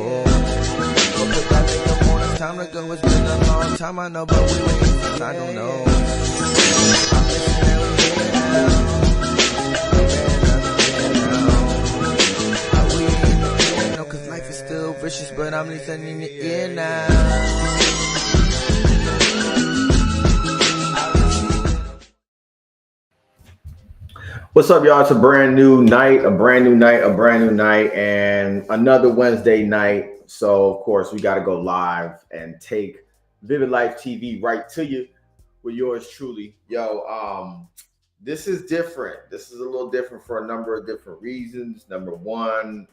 Oh, but put that nigga on a time ago. It's been a long time, I know, but we waiting. I don't know. I'm missing every day now. Cause life is still vicious, but I'm listening to ear now. What's up, y'all? It's a brand new night, and another Wednesday night. So, of course, we got to go live and take VividLife TV right to you with yours truly. This is different. This is a little different for a number of different reasons. Number one,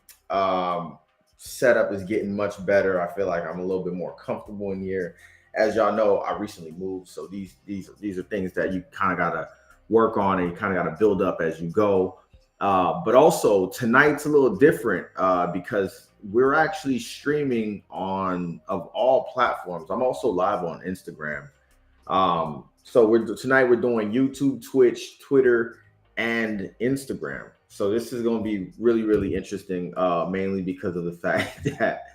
setup is getting much better. I feel like I'm a little bit more comfortable in here. As y'all know, I recently moved, so these are things that you kind of gotta work on and you kind of gotta build up as you go. But also tonight's a little different because we're actually streaming of all platforms. I'm also live on Instagram. So tonight we're doing YouTube, Twitch, Twitter, and Instagram. So this is going to be really, really interesting, mainly because of the fact that,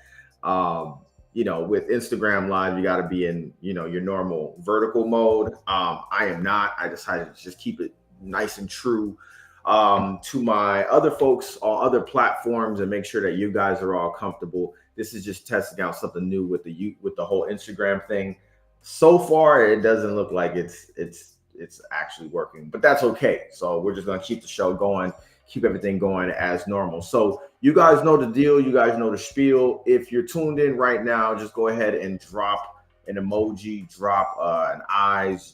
with Instagram Live, you got to be in, your normal vertical mode. I am not. I decided to just keep it nice and true to my other folks on other platforms and make sure that you guys are all comfortable. This is just testing out something new with the whole Instagram thing. So far, it doesn't look like it's actually working, but that's okay. So we're just going to keep the show going. Keep everything going as normal. So you guys know the deal. You guys know the spiel. If you're tuned in right now, just go ahead and drop an emoji, drop an eyes,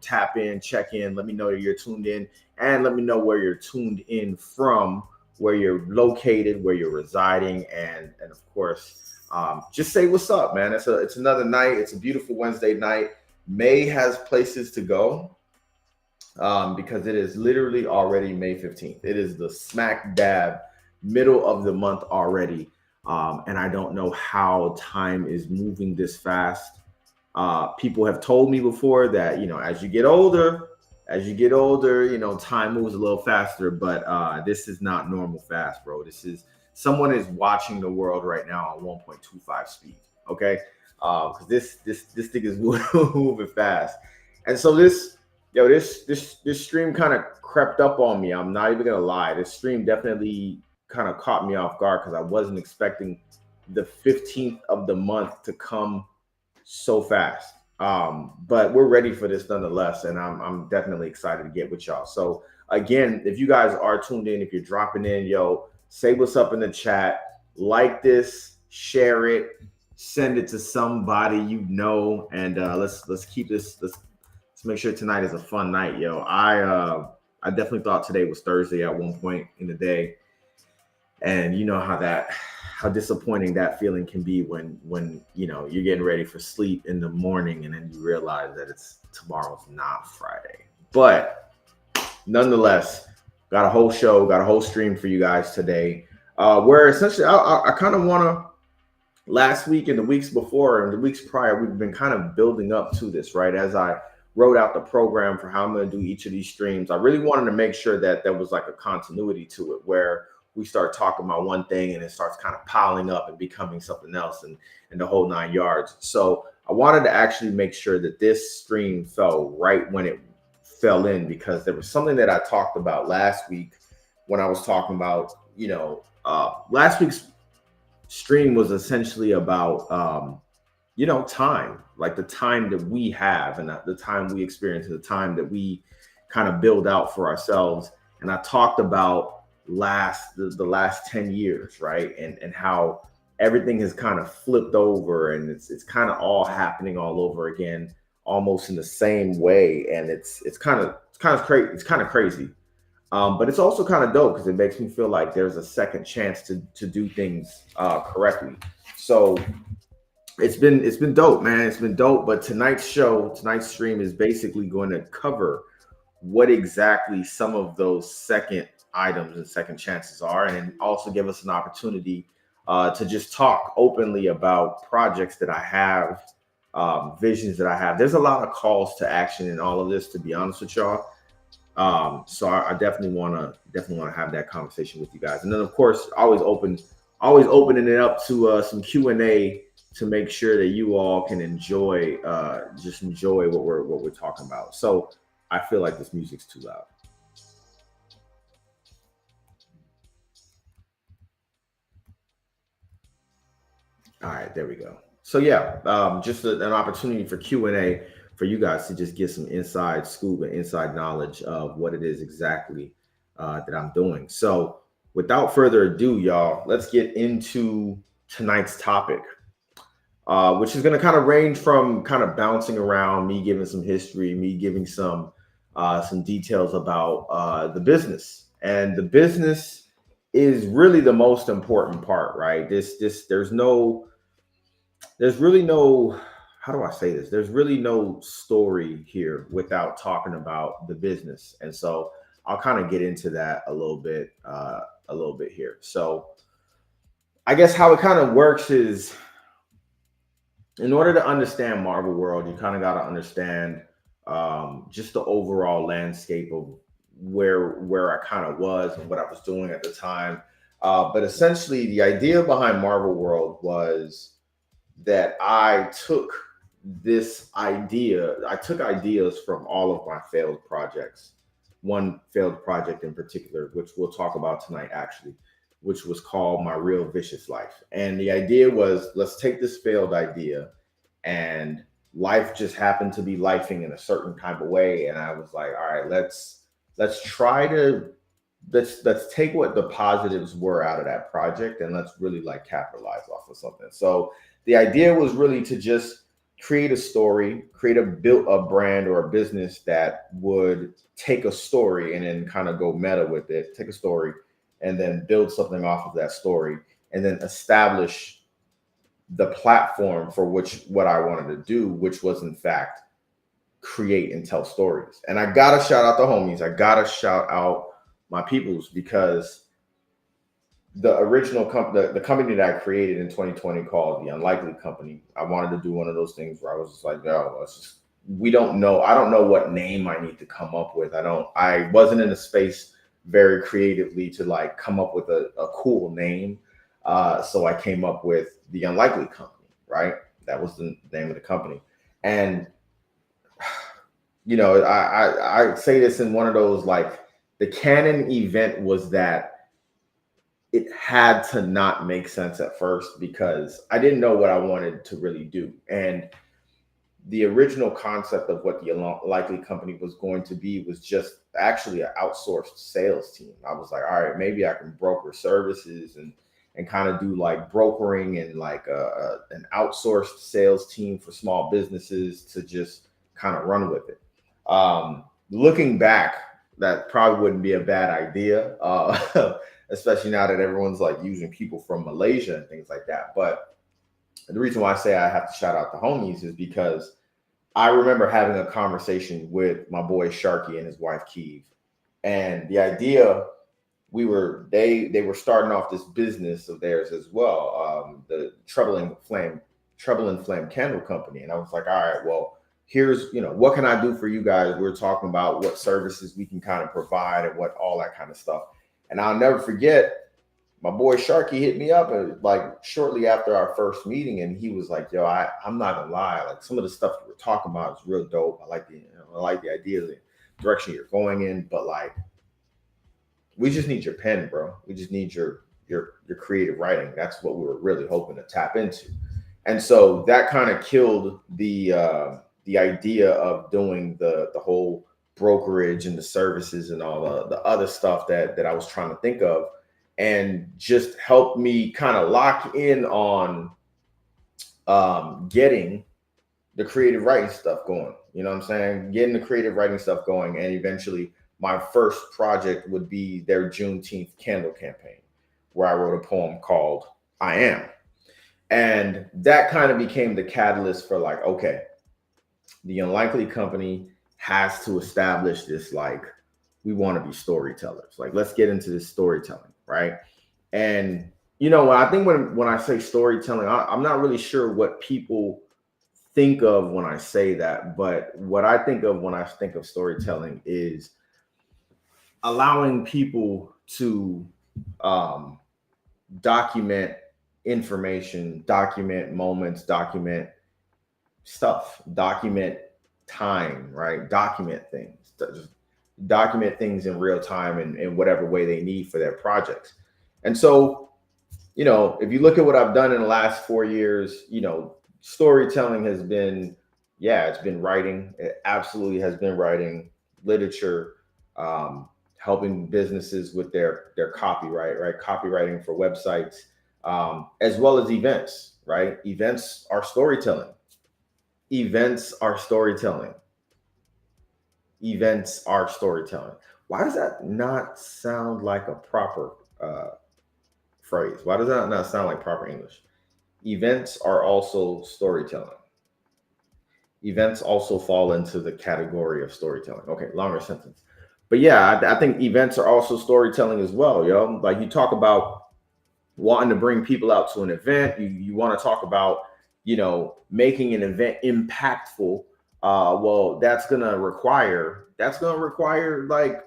tap in, check in. Let me know that you're tuned in, and let me know where you're tuned in from, where you're located, where you're residing, and of course, just say what's up, man. It's another night. It's a beautiful Wednesday night. May has places to go. Because it is literally already May 15th. It is the smack dab middle of the month already. And I don't know how time is moving this fast. People have told me before that, as you get older, time moves a little faster, but this is not normal fast, bro. Someone is watching the world right now on 1.25 speed. Okay. Because this thing is moving fast. And so this stream kind of crept up on me. I'm not even gonna lie. This stream definitely kind of caught me off guard because I wasn't expecting the 15th of the month to come so fast. But we're ready for this nonetheless, and I'm definitely excited to get with y'all. So again, if you guys are tuned in, if you're dropping in, say what's up in the chat, like this, share it, send it to somebody and let's keep this. Let's make sure tonight is a fun night, I definitely thought today was Thursday at one point in the day, and you know how disappointing that feeling can be when you're getting ready for sleep in the morning and then you realize that tomorrow's not Friday. But nonetheless, got a whole show, got a whole stream for you guys today, where essentially I kind of want to. Last week and the weeks before and the weeks prior, we've been kind of building up to this, right? As I wrote out the program for how I'm going to do each of these streams, I really wanted to make sure that there was like a continuity to it, where we start talking about one thing and it starts kind of piling up and becoming something else and the whole 9 yards. So I wanted to actually make sure that this stream fell right when it fell in, because there was something that I talked about last week when I was talking about, last week's stream was essentially about, time, like the time that we have and the time we experience and the time that we kind of build out for ourselves. And I talked about the last 10 years, right? And how everything has kind of flipped over and it's kind of all happening all over again, almost in the same way. And it's kind of crazy. But it's also kind of dope because it makes me feel like there's a second chance to do things correctly. So it's been dope, man. It's been dope. But tonight's stream is basically going to cover what exactly some of those second items and second chances are, and also give us an opportunity to just talk openly about projects that I have, visions that I have. There's a lot of calls to action in all of this, to be honest with y'all. So I definitely want to have that conversation with you guys. And then of course, always open always opening it up to some Q&A to make sure that you all can enjoy, just enjoy what we're talking about. So I feel like this music's too loud. All right, there we go. So yeah, just an opportunity for Q&A for you guys to just get some inside scoop and inside knowledge of what it is exactly that I'm doing. So without further ado, y'all, let's get into tonight's topic, which is going to kind of range from kind of bouncing around, me giving some history, me giving some details about the business. And the business is really the most important part, right? There's really no, how do I say this? There's really no story here without talking about the business. And so I'll kind of get into that a little bit here. So I guess how it kind of works is, in order to understand Marvel World, you kind of got to understand just the overall landscape of where I kind of was and what I was doing at the time. But essentially, the idea behind Marvel World was that I took ideas from all of my failed projects. One failed project in particular, which we'll talk about tonight, actually, which was called My Real Vicious Life. And the idea was, let's take this failed idea, and life just happened to be lifing in a certain type of way. And I was like, all right, let's take what the positives were out of that project, and let's really like capitalize off of something. So the idea was really to just create a story, build a brand or a business that would take a story and then kind of go meta with it, take a story and then build something off of that story, and then establish the platform for what I wanted to do, which was in fact create and tell stories. And I gotta shout out the homies. I gotta shout out my peoples, because the original the company that I created in 2020 called The Unlikely Company, I wanted to do one of those things where I was just like, no, I don't know what name I need to come up with. I wasn't in a space very creatively to like come up with a cool name. So I came up with The Unlikely Company, right? That was the name of the company. And, you know, I say this in one of those, like, the canon event was that it had to not make sense at first, because I didn't know what I wanted to really do. And the original concept of what The Unlikely Company was going to be was just actually an outsourced sales team. I was like, all right, maybe I can broker services and kind of do like brokering and like an outsourced sales team for small businesses to just kind of run with it. Looking back, that probably wouldn't be a bad idea, especially now that everyone's like using people from Malaysia and things like that. But the reason why I say I have to shout out the homies is because I remember having a conversation with my boy Sharky and his wife Keeve, and the idea, they were starting off this business of theirs as well, the Trouble and Flame Candle Company. And I was like, all right, well, here's, what can I do for you guys? We're talking about what services we can kind of provide and what all that kind of stuff. And I'll never forget, my boy Sharky hit me up like shortly after our first meeting, and he was like, yo, I'm not gonna lie, like some of the stuff you were talking about is real dope. I like the idea, the direction you're going in, but like, we just need your pen, bro. We just need your creative writing. That's what we were really hoping to tap into. And so that kind of killed the idea of doing the whole brokerage and the services and all the other stuff that I was trying to think of, and just helped me kind of lock in on getting the creative writing stuff going. You know what I'm saying? Getting the creative writing stuff going. And eventually my first project would be their Juneteenth candle campaign, where I wrote a poem called I Am. And that kind of became the catalyst for like, okay, The Unlikely Company has to establish this, like, we want to be storytellers. Like, let's get into this storytelling, right? And, I think when I say storytelling, I'm not really sure what people think of when I say that, but what I think of when I think of storytelling is allowing people to document information, document moments, document stuff, document time, right? Document things, just document things in real time and in whatever way they need for their projects. And so, if you look at what I've done in the last 4 years, storytelling has been, yeah, it's been writing. It absolutely has been writing, literature, helping businesses with their copyright, right? Copywriting for websites, as well as events, right? Events are storytelling. Events are storytelling. Events are storytelling. Why does that not sound like a proper phrase? Why does that not sound like proper English? Events are also storytelling. Events also fall into the category of storytelling. Okay, longer sentence. But yeah, I think events are also storytelling as well, yo. Like you talk about wanting to bring people out to an event. You want to talk about, making an event impactful. Well, that's gonna require like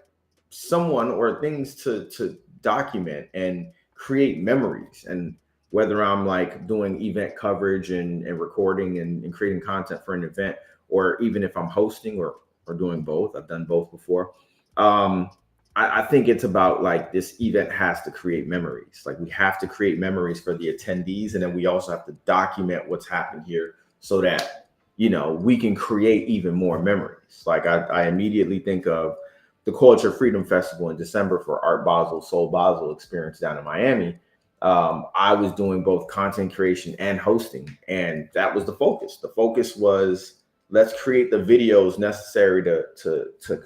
someone or things to document and create memories. And whether I'm like doing event coverage and recording and creating content for an event, or even if I'm hosting or doing both, I've done both before. Um, I think it's about like this event has to create memories. Like we have to create memories for the attendees, and then we also have to document what's happened here so that we can create even more memories. Like I immediately think of the Culture Freedom Festival in December for Art Basel, Soul Basel experience down in Miami. I was doing both content creation and hosting, and that was the focus. The focus was let's create the videos necessary to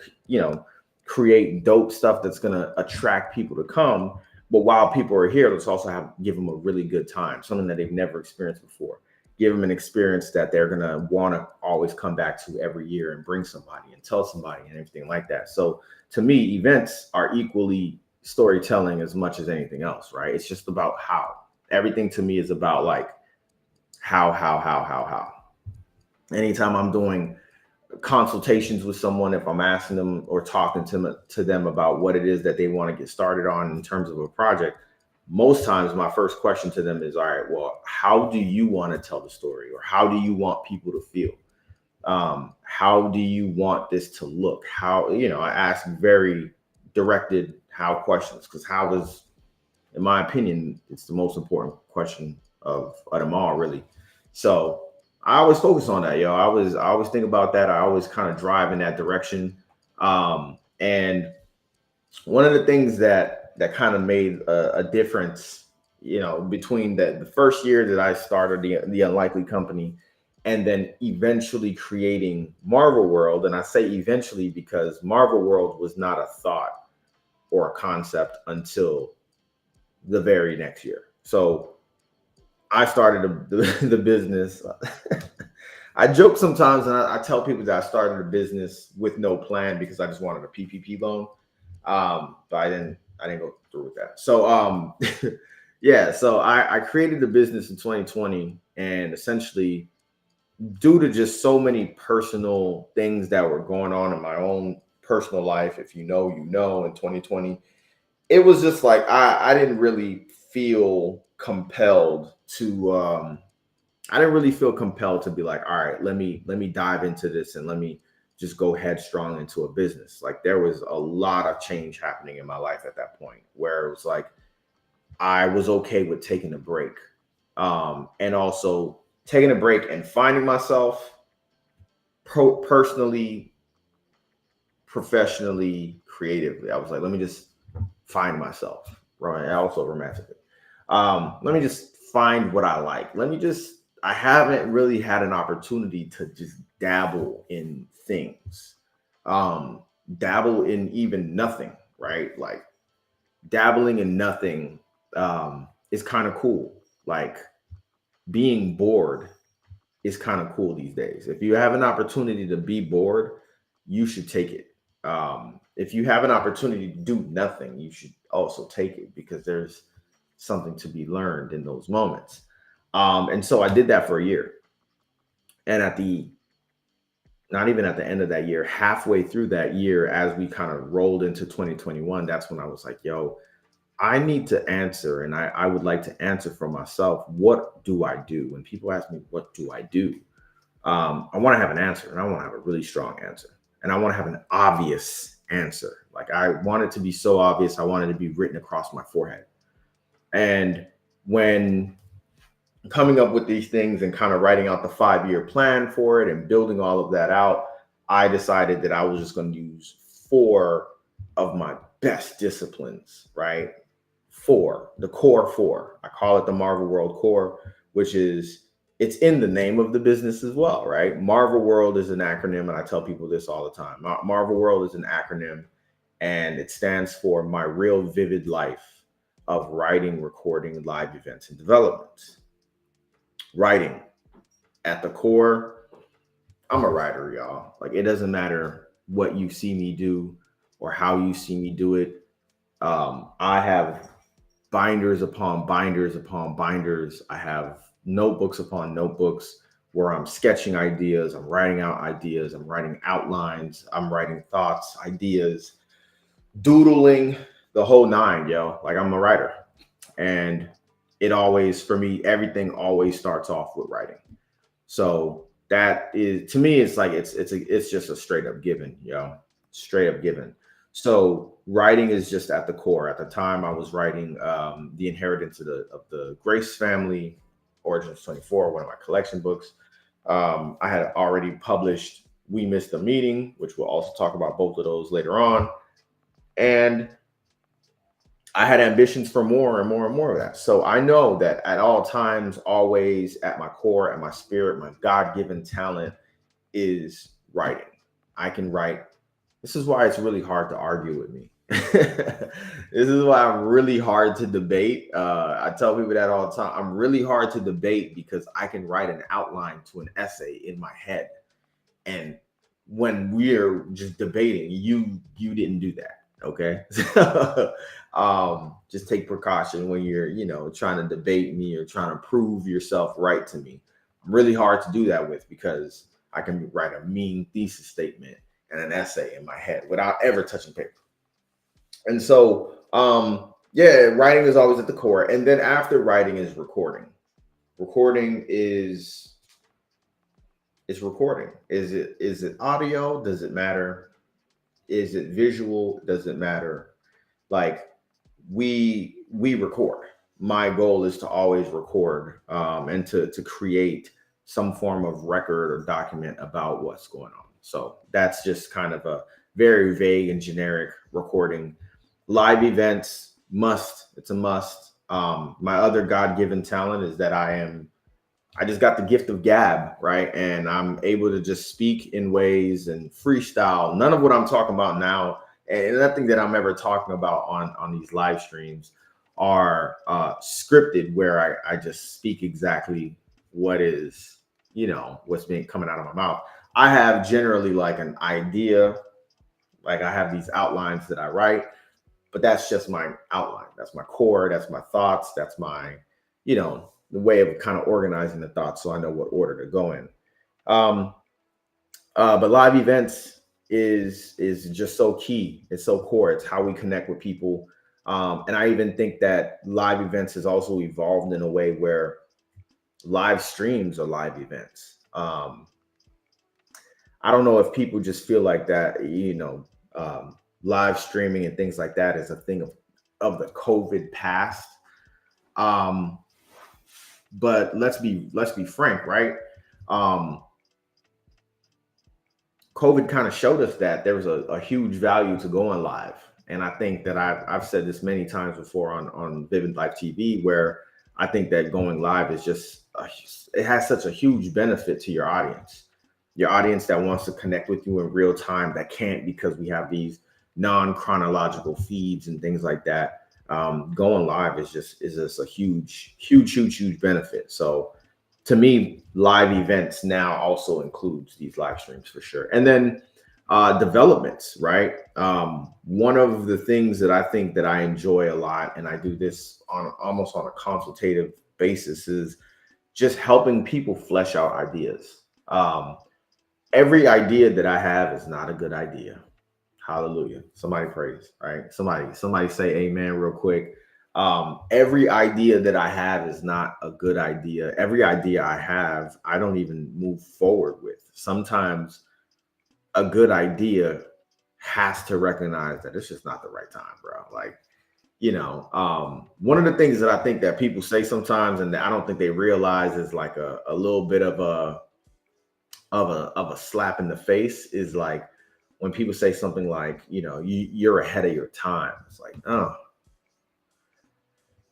create dope stuff that's going to attract people to come. But while people are here, let's also give them a really good time, something that they've never experienced before. Give them an experience that they're going to want to always come back to every year and bring somebody and tell somebody and everything like that. So to me, events are equally storytelling as much as anything else, right? It's just about how. Everything to me is about like how. Anytime I'm doing consultations with someone, if I'm asking them or talking to them about what it is that they want to get started on in terms of a project, most times my first question to them is, all right, well, how do you want to tell the story, or how do you want people to feel? How do you want this to look? I ask very directed how questions, because how is, in my opinion, it's the most important question of them all, really. So I always focus on that, yo. I always think about that. I always kind of drive in that direction. And one of the things that kind of made a difference, between the first year that I started the Unlikely Company, and then eventually creating Marvel World. And I say eventually because Marvel World was not a thought or a concept until the very next year. So I started the business. I joke sometimes, and I tell people that I started a business with no plan because I just wanted a PPP loan. But I didn't go through with that. So yeah, so I created the business in 2020, and essentially due to just so many personal things that were going on in my own personal life, if in 2020, it was just like I didn't really feel compelled to be like, all right, let me dive into this and let me just go headstrong into a business. Like there was a lot of change happening in my life at that point, where it was like I was okay with taking a break, and also taking a break and finding myself personally, professionally, creatively. I was like, let me just find myself, right? And also romantically. Let me just find what I like. I haven't really had an opportunity to just dabble in things, dabble in even nothing, right? Like dabbling in nothing is kind of cool. Like being bored is kind of cool these days. If you have an opportunity to be bored, you should take it. If you have an opportunity to do nothing, you should also take it, because there's something to be learned in those moments. And so I did that for a year. And not even at the end of that year, halfway through that year, as we kind of rolled into 2021, that's when I was like, yo, I need to answer, and I would like to answer for myself. What do I do? When people ask me, what do I do? I want to have an answer, and I want to have a really strong answer, and I want to have an obvious answer. Like I want it to be so obvious. I want it to be written across my forehead. And when coming up with these things and kind of writing out the 5-year plan for it and building all of that out, I decided that I was just going to use 4 of my best disciplines, right? 4, the core 4. I call it the MRVL core, which is, it's in the name of the business as well, right? MRVL is an acronym, and I tell people this all the time. MRVL is an acronym, and it stands for My Real Vivid Life of Writing, Recording, Live Events, and Development. Writing at the core. I'm a writer, y'all. Like, it doesn't matter what you see me do or how you see me do it. I have binders upon binders upon binders. I have notebooks upon notebooks where I'm sketching ideas. I'm writing out ideas. I'm writing outlines. I'm writing thoughts, ideas, doodling, the whole 9, yo. Like, I'm a writer. And it always, for me, everything always starts off with writing. So that is, to me, it's like, it's just a straight up given, yo, straight up given. So writing is just at the core. At the time, I was writing The Inheritance of the Grace Family, Origins 24, one of my collection books. I had already published We Missed a Meeting, which we'll also talk about both of those later on. And I had ambitions for more and more and more of that. So I know that at all times, always at my core, at my spirit, my God-given talent is writing. I can write. This is why it's really hard to argue with me. This is why I'm really hard to debate. I tell people that all the time. I'm really hard to debate because I can write an outline to an essay in my head. And when we're just debating, you didn't do that. Okay. Just take precaution when you're, trying to debate me or trying to prove yourself right to me. I'm really hard to do that with because I can write a mean thesis statement and an essay in my head without ever touching paper. And so, writing is always at the core. And then after writing is recording. Recording is recording. Is it audio? Does it matter? Is it visual? Does it matter? Like, we record. My goal is to always record and to create some form of record or document about what's going on. So that's just kind of a very vague and generic recording. Live events, it's a must. My other God-given talent is that I just got the gift of gab, right? And I'm able to just speak in ways and freestyle. None of what I'm talking about now, and nothing that I'm ever talking about on these live streams are scripted, where I just speak exactly what is, what's been coming out of my mouth. I have generally like an idea, like I have these outlines that I write, but that's just my outline. That's my core. That's my thoughts. That's my, the way of kind of organizing the thoughts so I know what order to go in. But live events is just so key. It's so core. It's how we connect with people. And I even think that live events has also evolved in a way where live streams are live events. I don't know if people just feel like that, live streaming and things like that is a thing of the COVID past. But let's be frank, right? COVID kind of showed us that there was a huge value to going live. And I think that I've said this many times before on VividLife TV, where I think that going live is just, it has such a huge benefit to your audience that wants to connect with you in real time, that can't because we have these non-chronological feeds and things like that. Going live is just a huge benefit. So to me, live events now also includes these live streams for sure. And then developments, right? One of the things that I think that I enjoy a lot, and I do this almost on a consultative basis, is just helping people flesh out ideas. Every idea that I have is not a good idea. Hallelujah. Somebody praise, right? Somebody say amen real quick. Every idea that I have is not a good idea. Every idea I have, I don't even move forward with. Sometimes a good idea has to recognize that it's just not the right time, bro. Like, one of the things that I think that people say sometimes, and that I don't think they realize is like a little bit of a slap in the face, is like when people say something like, you're ahead of your time. It's like, oh,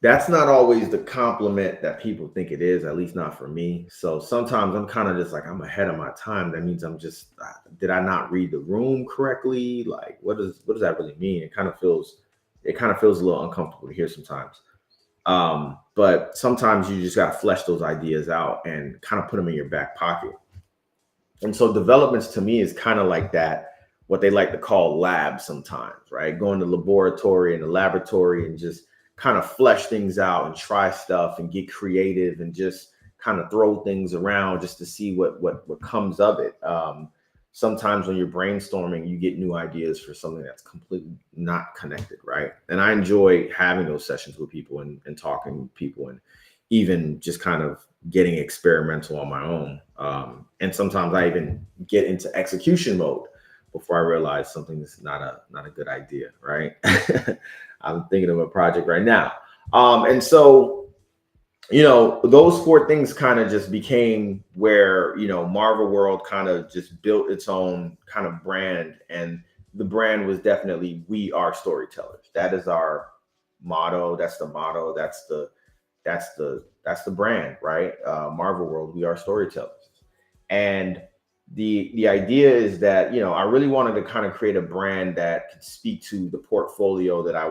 that's not always the compliment that people think it is, at least not for me. So sometimes I'm kind of just like, I'm ahead of my time. That means I'm just, did I not read the room correctly? Like, what does that really mean? It kind of feels a little uncomfortable to hear sometimes. But sometimes you just got to flesh those ideas out and kind of put them in your back pocket. And so developments to me is kind of like that, what they like to call labs sometimes, right? Going to laboratory and the laboratory and just kind of flesh things out and try stuff and get creative and just kind of throw things around just to see what comes of it. Sometimes when you're brainstorming, you get new ideas for something that's completely not connected, right? And I enjoy having those sessions with people and talking with people and even just kind of getting experimental on my own. And sometimes I even get into execution mode before I realize something is not a good idea, right? I'm thinking of a project right now. And so, those four things kind of just became where, Marvel World kind of just built its own kind of brand. And the brand was definitely, we are storytellers. That is our motto. That's the motto. That's the brand, right? Marvel World, we are storytellers. And the idea is that, I really wanted to kind of create a brand that could speak to the portfolio that I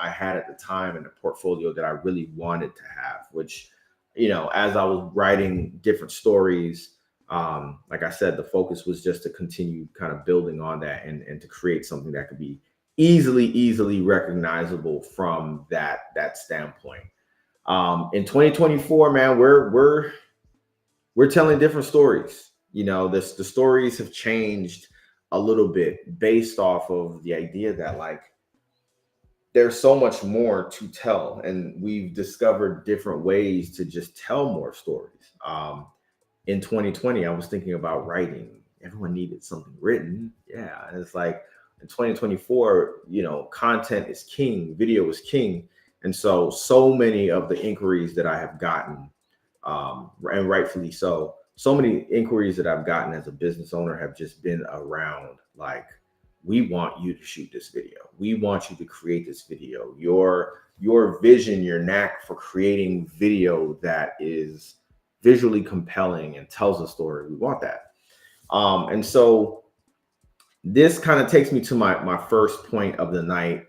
had at the time, and the portfolio that I really wanted to have, which, as I was writing different stories, like I said, the focus was just to continue kind of building on that and to create something that could be easily recognizable from that standpoint. In 2024, man, we're telling different stories. The stories have changed a little bit based off of the idea that, like, there's so much more to tell, and we've discovered different ways to just tell more stories. In 2020, I was thinking about writing. Everyone needed something written. Yeah. And it's like in 2024, content is king, video is king. And so many of the inquiries that I have gotten, and rightfully so many inquiries that I've gotten as a business owner have just been around, like, we want you to shoot this video. We want you to create this video. Your vision, your knack for creating video that is visually compelling and tells a story. We want that. And so this kind of takes me to my first point of the night,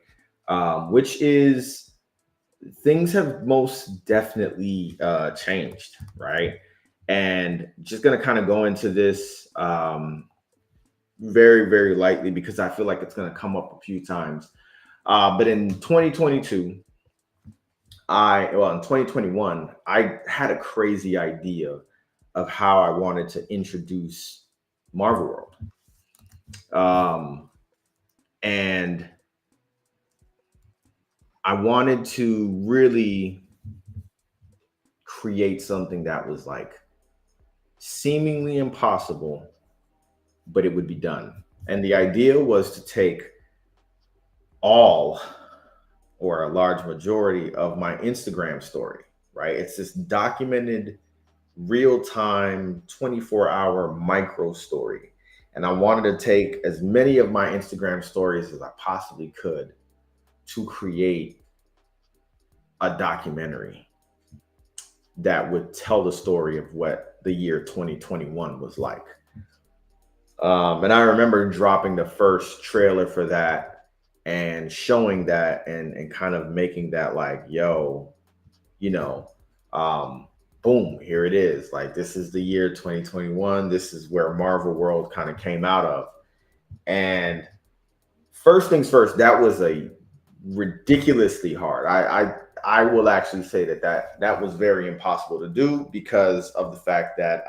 which is things have most definitely changed, right? And just going to kind of go into this very, very lightly because I feel like it's going to come up a few times. But in 2022, in 2021, I had a crazy idea of how I wanted to introduce Marvel World. And I wanted to really create something that was like seemingly impossible, but it would be done. And the idea was to take all or a large majority of my Instagram story, right? It's this documented real-time 24-hour micro story. And I wanted to take as many of my Instagram stories as I possibly could to create a documentary that would tell the story of what the year 2021 was like. And I remember dropping the first trailer for that and showing that and kind of making that like, yo, boom, here it is. Like, this is the year 2021. This is where Marvel World kind of came out of. And first things first, that was a ridiculously hard. I will actually say that was very impossible to do because of the fact that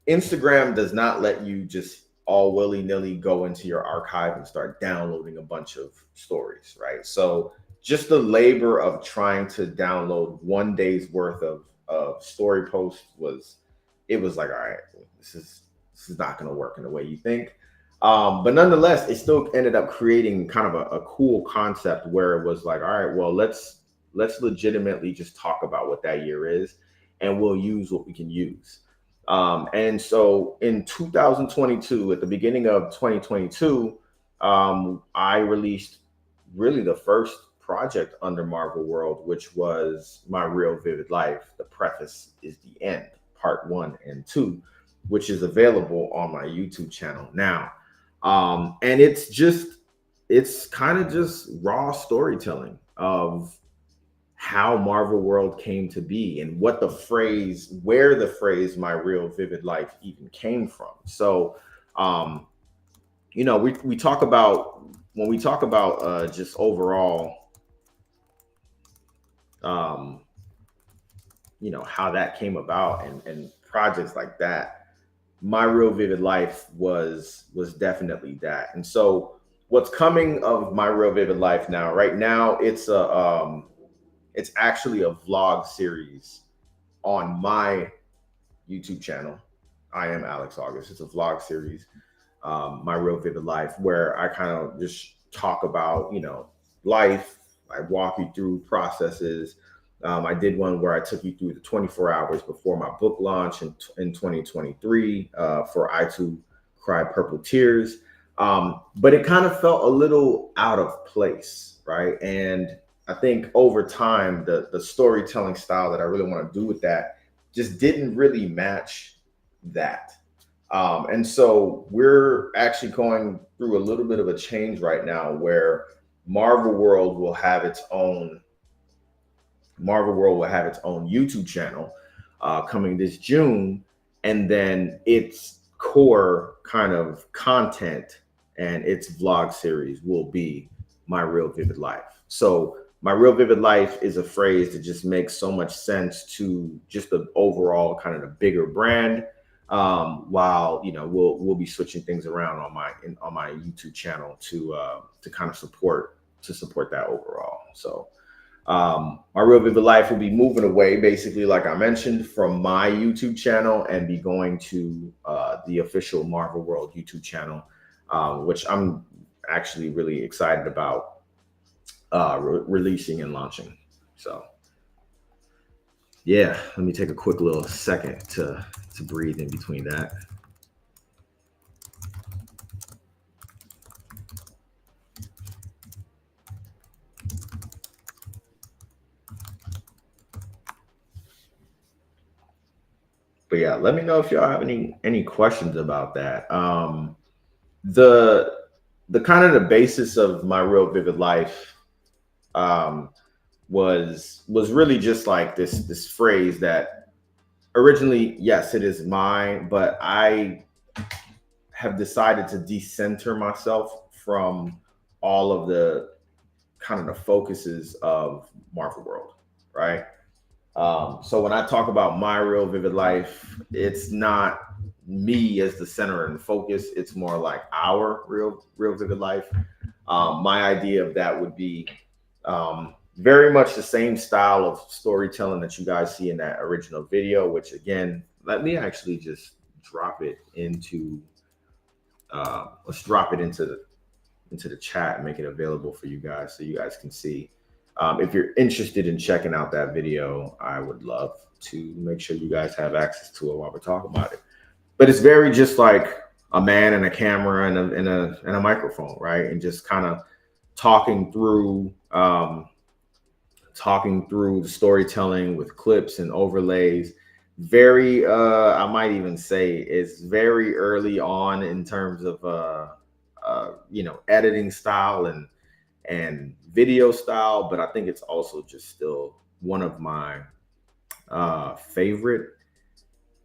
Instagram does not let you just all willy-nilly go into your archive and start downloading a bunch of stories, right? So just the labor of trying to download 1 day's worth of story posts it was like, all right, this is not going to work in the way you think. But nonetheless, it still ended up creating kind of a cool concept where it was like, all right, well, let's legitimately just talk about what that year is, and we'll use what we can use. And so in 2022, at the beginning of 2022, I released really the first project under Marvel World, which was My Real Vivid Life. The Preface is the End, Part 1 and 2, which is available on my YouTube channel now. And it's kind of just raw storytelling of how Marvel World came to be and where the phrase My Real Vivid Life even came from. So, we talk about, when we talk about just overall, how that came about and projects like that. My Real Vivid Life was definitely that. And so what's coming of My Real Vivid Life now, right now, it's actually a vlog series on my YouTube channel. I am Alex Auguste. It's a vlog series, My Real Vivid Life, where I kind of just talk about, life. I walk you through processes. I did one where I took you through the 24 hours before my book launch in 2023 for I Too Cry Purple Tears. But it kind of felt a little out of place, right? And I think over time, the storytelling style that I really want to do with that just didn't really match that. And so we're actually going through a little bit of a change right now where Marvel World will have its own YouTube channel coming this June, and then its core kind of content and its vlog series will be My Real Vivid Life. So My Real Vivid Life is a phrase that just makes so much sense to just the overall kind of the bigger brand. While we'll be switching things around on my YouTube channel to kind of support that overall. So My Real Vivid Life will be moving away, basically, like I mentioned, from my YouTube channel and be going to the official Marvel World YouTube channel, which I'm actually really excited about releasing and launching. So yeah, let me take a quick little second to breathe in between that. But yeah, let me know if y'all have any questions about that. The kind of the basis of My Real Vivid Life was really just like this phrase that originally, yes, it is mine, but I have decided to decenter myself from all of the kind of the focuses of Marvel World, right? So when I talk about My Real Vivid Life, it's not me as the center and focus. It's more like our real vivid life. My idea of that would be very much the same style of storytelling that you guys see in that original video, which again, let me actually just drop it into, let's drop it into the chat and make it available for you guys so you guys can see. If you're interested in checking out that video, I would love to make sure you guys have access to it while we're talking about it. But it's very just like a man and a camera and a microphone, right? And just kind of talking through the storytelling with clips and overlays. Very, I might even say it's very early on in terms of editing style and video style, but I think it's also just still one of my favorite,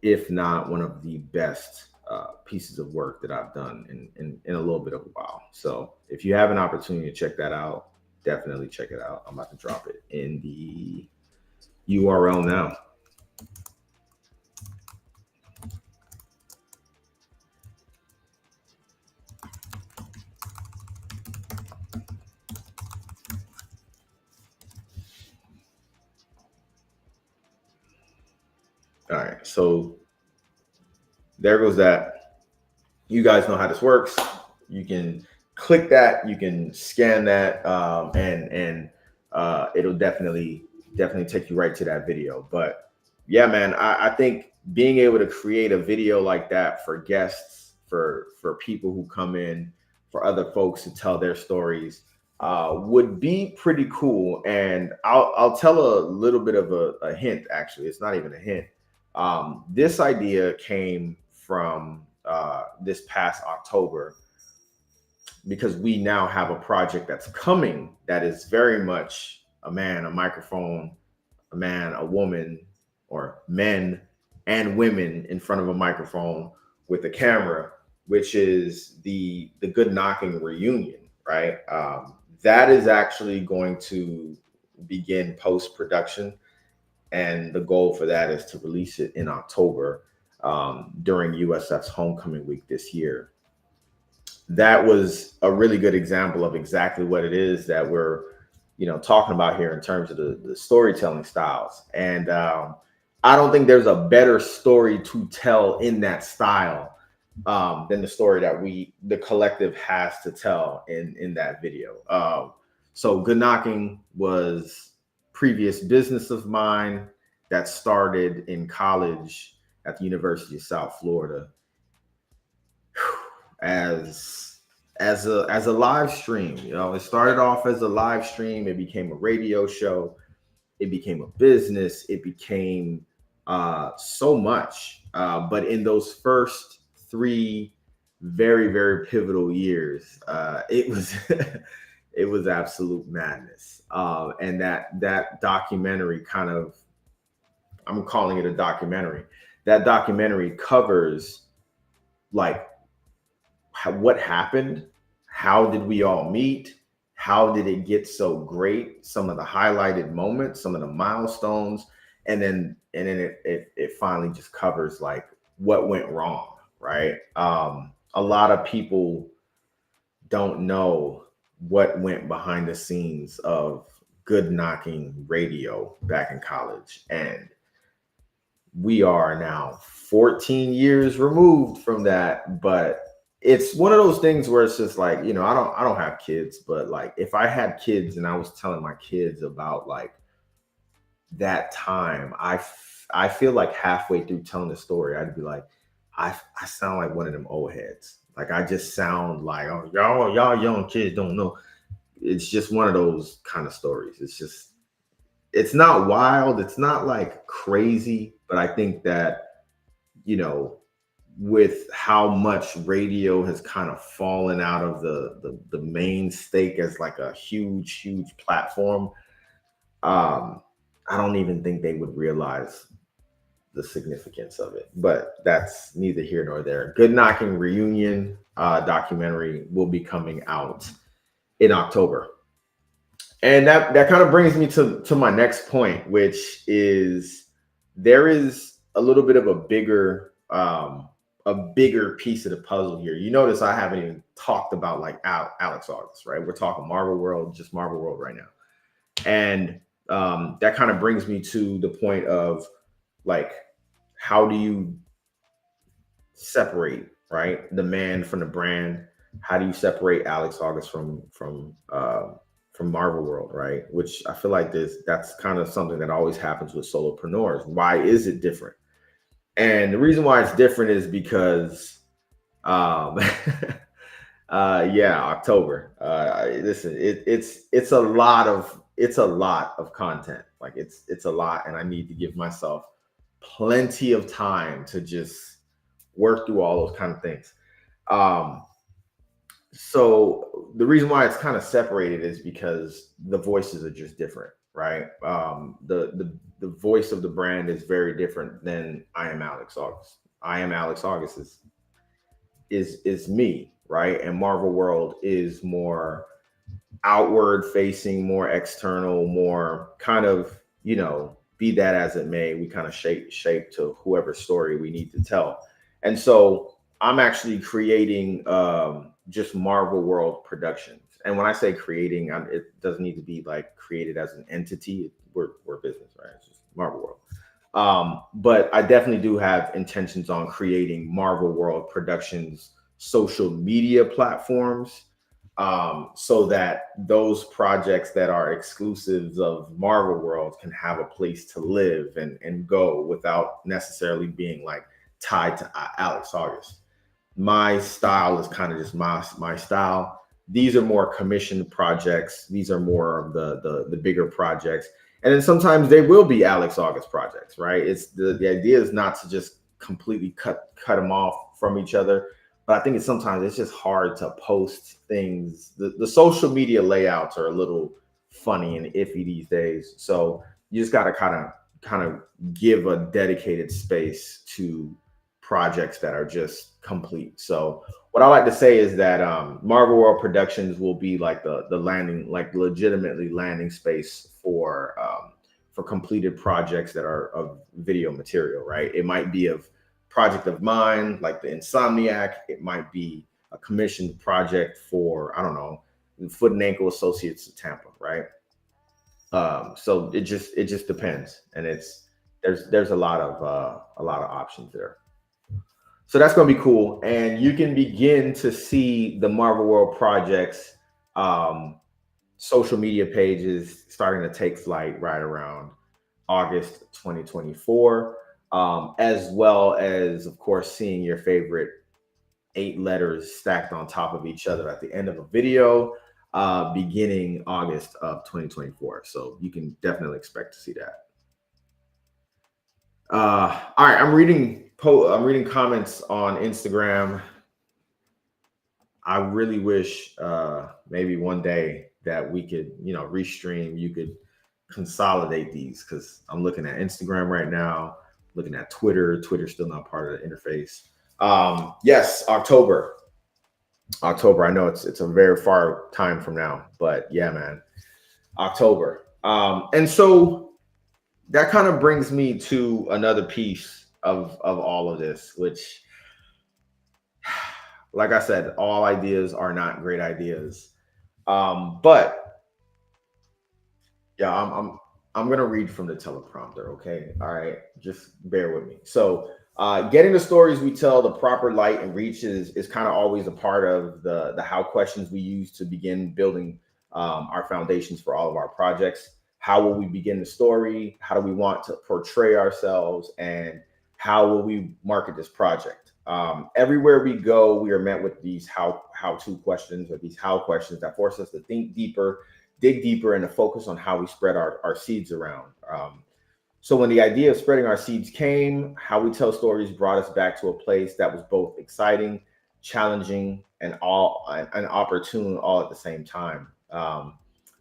if not one of the best pieces of work that I've done in a little bit of a while. So if you have an opportunity to check that out, definitely check it out. I'm about to drop it in the URL now. All right, so there goes that. You guys know how this works. You can click that, you can scan that, and it'll definitely take you right to that video. But yeah, man, I think being able to create a video like that for guests, for people who come in, for other folks to tell their stories, would be pretty cool. And I'll tell a little bit of a hint. Actually, it's not even a hint. This idea came from this past October, because we now have a project that's coming that is very much a man, a microphone, a man, a woman, or men and women in front of a microphone with a camera, which is the Good Knocking reunion, right? That is actually going to begin post-production, and the goal for that is to release it in October, during USF's homecoming week this year. That was a really good example of exactly what it is that we're, talking about here in terms of the storytelling styles. And I don't think there's a better story to tell in that style than the story that the collective has to tell in that video. So Good Knocking was previous business of mine that started in college at the University of South Florida as a live stream. It started off as a live stream. It became a radio show. It became a business. It became so much. But in those first 3 very, very pivotal years, it was it was absolute madness. And that documentary kind of, I'm calling it a documentary. That documentary covers like what happened, how did we all meet, how did it get so great, some of the highlighted moments, some of the milestones, and then it finally just covers like what went wrong, right? A lot of people don't know what went behind the scenes of Good Knocking radio back in college, and we are now 14 years removed from that. But it's one of those things where it's just like, I don't have kids, but like if I had kids and I was telling my kids about like that time, I feel like halfway through telling the story, I'd be like, I sound like one of them old heads. Like I just sound like, oh, y'all young kids don't know. It's just one of those kind of stories. It's not wild. It's not like crazy, but I think that, with how much radio has kind of fallen out of the main stake as like a huge platform, I don't even think they would realize the significance of it. But that's neither here nor there. Good Knocking reunion documentary will be coming out in October. And that kind of brings me to my next point, which is there is a little bit of a bigger piece of the puzzle here. You notice I haven't even talked about like Alex Auguste, right? We're talking Marvel World, just Marvel World right now. And that kind of brings me to the point of like, how do you separate, right, the man from the brand? How do you separate Alex Auguste from Marvel World, right? Which I feel like that's kind of something that always happens with solopreneurs. Why is it different? And the reason why it's different is because, October. Listen, it's a lot of content. Like it's a lot, and I need to give myself plenty of time to just work through all those kind of things. So the reason why it's kind of separated is because the voices are just different, right? The voice of the brand is very different than I Am Alex Auguste. I Am Alex Auguste is me, right? And Marvel World is more outward facing, more external, more kind of, be that as it may, we kind of shape to whoever story we need to tell. And so I'm actually creating just Marvel World Productions. And when I say creating, it doesn't need to be like created as an entity. We're business, right? It's just Marvel World. But I definitely do have intentions on creating Marvel World Productions social media platforms, so that those projects that are exclusives of Marvel World can have a place to live and go without necessarily being like tied to Alex Auguste. My style is kind of just my style. These are more commissioned projects. These are more of the bigger projects. And then sometimes they will be Alex August projects, right? It's the idea is not to just completely cut them off from each other. But I think it's sometimes it's just hard to post things. The social media layouts are a little funny and iffy these days. So you just gotta kind of give a dedicated space to projects that are just complete. So what I like to say is that Marvel World Productions will be like the landing, like legitimately landing space for completed projects that are of video material, right? It might be of project of mine, like the Insomniac. It might be a commissioned project for, I don't know, Foot and Ankle Associates of Tampa, right? So it just depends, and there's a lot of options there. So that's going to be cool. And you can begin to see the Marvel World Projects um, social media pages starting to take flight right around August 2024, as well as, of course, seeing your favorite 8 letters stacked on top of each other at the end of a video beginning August of 2024. So you can definitely expect to see that. All right, I'm reading comments on Instagram. I really wish maybe one day that we could, restream. You could consolidate these because I'm looking at Instagram right now, looking at Twitter. Twitter's still not part of the interface. Yes, October. October. I know it's a very far time from now, but yeah, man, October. And so that kind of brings me to another piece of all of this, which, like I said, all ideas are not great ideas. But yeah, I'm gonna read from the teleprompter. Okay, all right, just bear with me. So, getting the stories we tell the proper light and reach is kind of always a part of the how questions we use to begin building our foundations for all of our projects. How will we begin the story? How do we want to portray ourselves? And how will we market this project? Everywhere we go, we are met with these how to questions, or these how questions that force us to think deeper, dig deeper, and to focus on how we spread our seeds around. So when the idea of spreading our seeds came, how we tell stories brought us back to a place that was both exciting, challenging, and all an opportune all at the same time.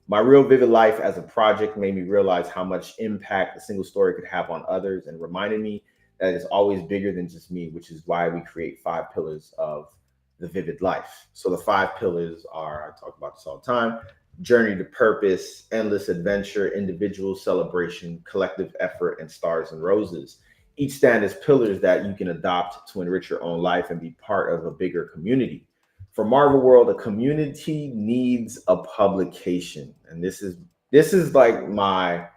My real vivid life as a project made me realize how much impact a single story could have on others, and reminded me that it's always bigger than just me, which is why we create 5 pillars of the vivid life. So the 5 pillars are, I talk about this all the time: journey to purpose, endless adventure, individual celebration, collective effort, and stars and roses. Each stand as pillars that you can adopt to enrich your own life and be part of a bigger community. For Marvel World, a community needs a publication. And this is like my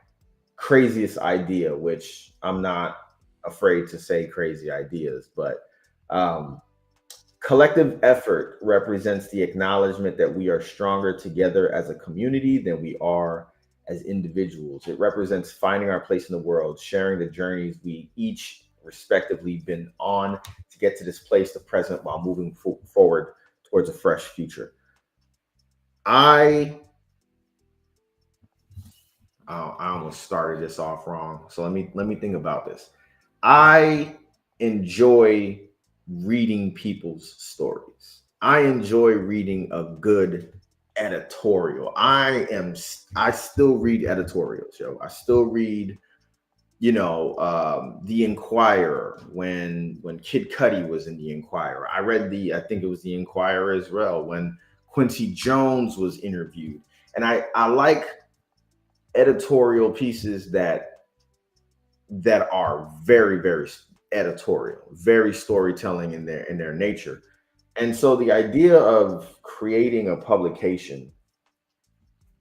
craziest idea, which I'm not afraid to say crazy ideas, but um, collective effort represents the acknowledgement that we are stronger together as a community than we are as individuals. It represents finding our place in the world, sharing the journeys we each respectively been on to get to this place, the present, while moving forward towards a fresh future. I I almost started this off wrong. So let me think about this. I enjoy reading people's stories. I enjoy reading a good editorial. I still read editorials, yo. I still read, the Inquirer when Kid Cudi was in the Inquirer. I read I think it was the Inquirer as well when Quincy Jones was interviewed. And I like editorial pieces that are very, very editorial, very storytelling in their nature. And so the idea of creating a publication,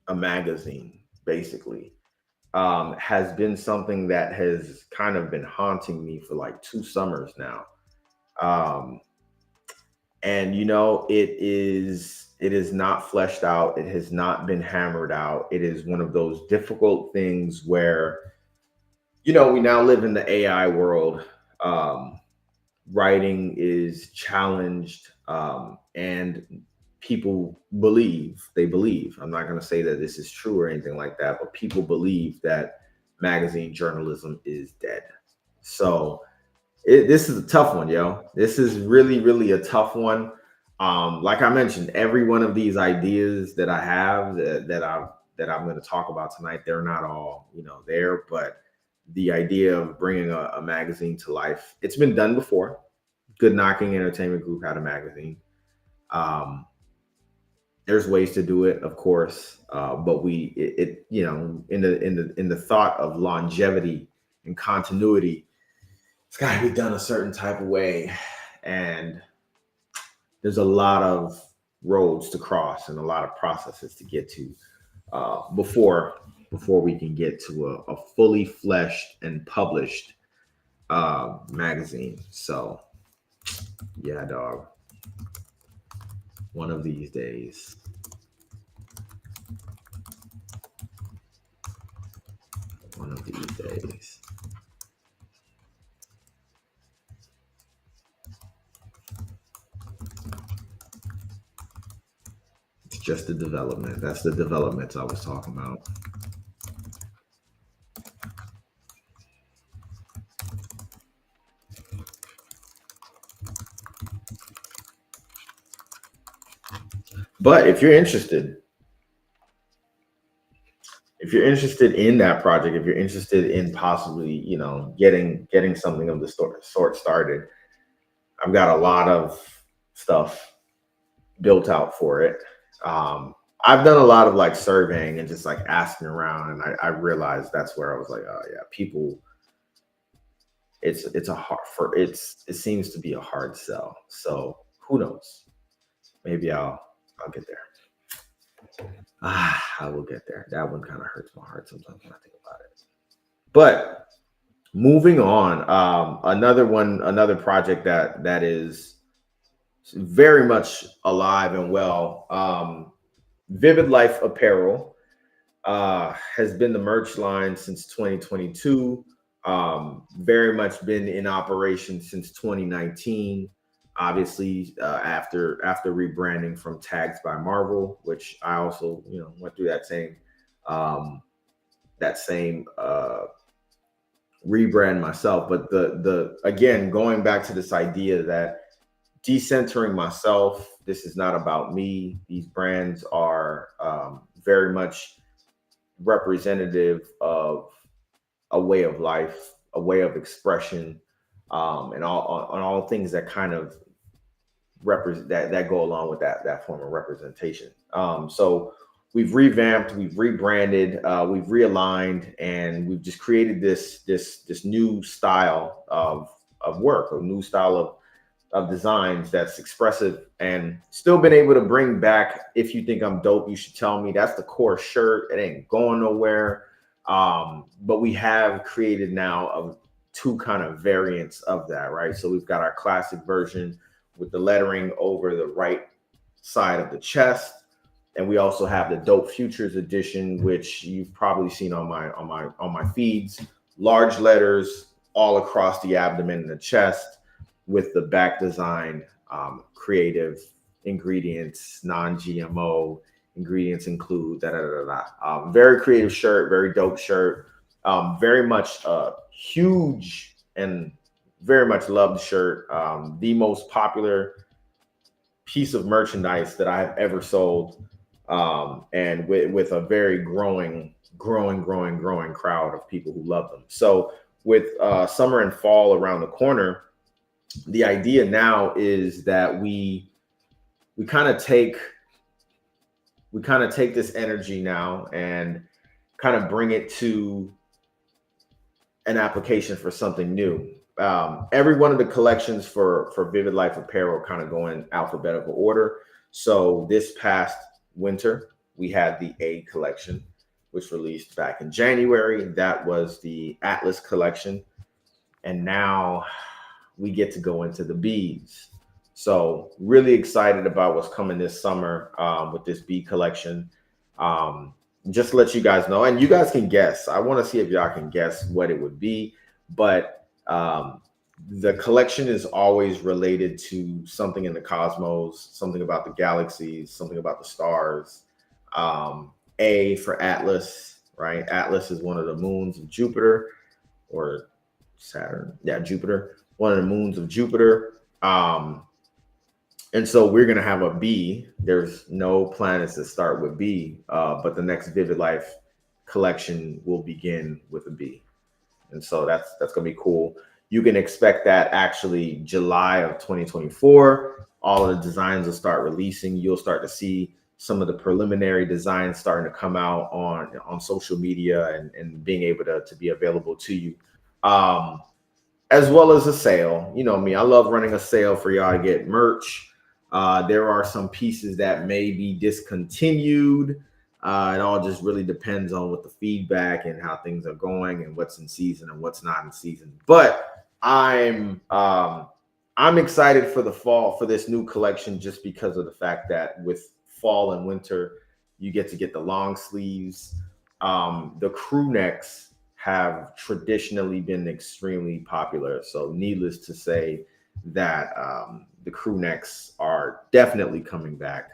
a magazine, basically, has been something that has kind of been haunting me for like 2 summers now. And it is not fleshed out. It has not been hammered out. It is one of those difficult things where, we now live in the AI world. Writing is challenged, and people believe. I'm not going to say that this is true or anything like that, but people believe that magazine journalism is dead. So this is a tough one, yo. This is really, really a tough one. Like I mentioned, every one of these ideas that I have that I'm going to talk about tonight, they're not all, there, but the idea of bringing a magazine to life, it's been done before. Good Knocking Entertainment Group had a magazine. There's ways to do it, of course, but in the thought of longevity and continuity, it's got to be done a certain type of way, and there's a lot of roads to cross and a lot of processes to get to before we can get to a fully fleshed and published magazine. So yeah, dog. One of these days. One of these days. It's just the development. That's the developments I was talking about. But if you're interested in that project, if you're interested in possibly, getting something of the sort started, I've got a lot of stuff built out for it. I've done a lot of like surveying and just like asking around, and I realized that's where I was like, oh yeah, people, it seems to be a hard sell. So who knows? Maybe I'll get there. I will get there. That one kind of hurts my heart sometimes when I think about it. But moving on, another project that is very much alive and well. VividLife Apparel has been the merch line since 2022. Very much been in operation since 2019. Obviously, after rebranding from Tags by Marvel, which I also went through that same rebrand myself. But the again, going back to this idea that decentering myself, this is not about me. These brands are very much representative of a way of life, a way of expression, and all things that kind of represent that go along with that form of representation. So we've revamped, we've rebranded, we've realigned, and we've just created this new style of work, a new style of designs that's expressive, and still been able to bring back, if you think I'm dope, you should tell me. That's the core shirt. It ain't going nowhere. But we have created now of two kind of variants of that, right? So we've got our classic version with the lettering over the right side of the chest, and we also have the Dope Futures edition, which you've probably seen on my feeds. Large letters all across the abdomen and the chest, with the back design, creative ingredients, non-GMO ingredients include very creative shirt, very dope shirt, very much huge and very much loved shirt. The most popular piece of merchandise that I have ever sold, and with a very growing crowd of people who love them. So with summer and fall around the corner, the idea now is that we kind of take this energy now and kind of bring it to an application for something new. Every one of the collections for VividLife Apparel kind of go in alphabetical order. So this past winter, we had the A collection, which released back in January. That was the Atlas collection. And now we get to go into the Bs. So really excited about what's coming this summer with this B collection. Just to let you guys know, and you guys can guess. I want to see if y'all can guess what it would be. But the collection is always related to something in the cosmos, something about the galaxies, something about the stars. A for Atlas, right? Atlas is one of the moons of Jupiter or Saturn. Yeah, Jupiter, one of the moons of Jupiter. And so we're going to have a B. There's no planets that start with B, but the next Vivid Life collection will begin with a B. And so that's going to be cool. You can expect that actually July of 2024, all of the designs will start releasing. You'll start to see some of the preliminary designs starting to come out on social media and being able to be available to you. As well as a sale. You know me, I love running a sale for y'all to get merch. There are some pieces that may be discontinued. It all just really depends on what the feedback and how things are going and what's in season and what's not in season. But I'm excited for the fall for this new collection just because of the fact that with fall and winter, you get to get the long sleeves. The crew necks have traditionally been extremely popular. So needless to say that the crew necks are definitely coming back.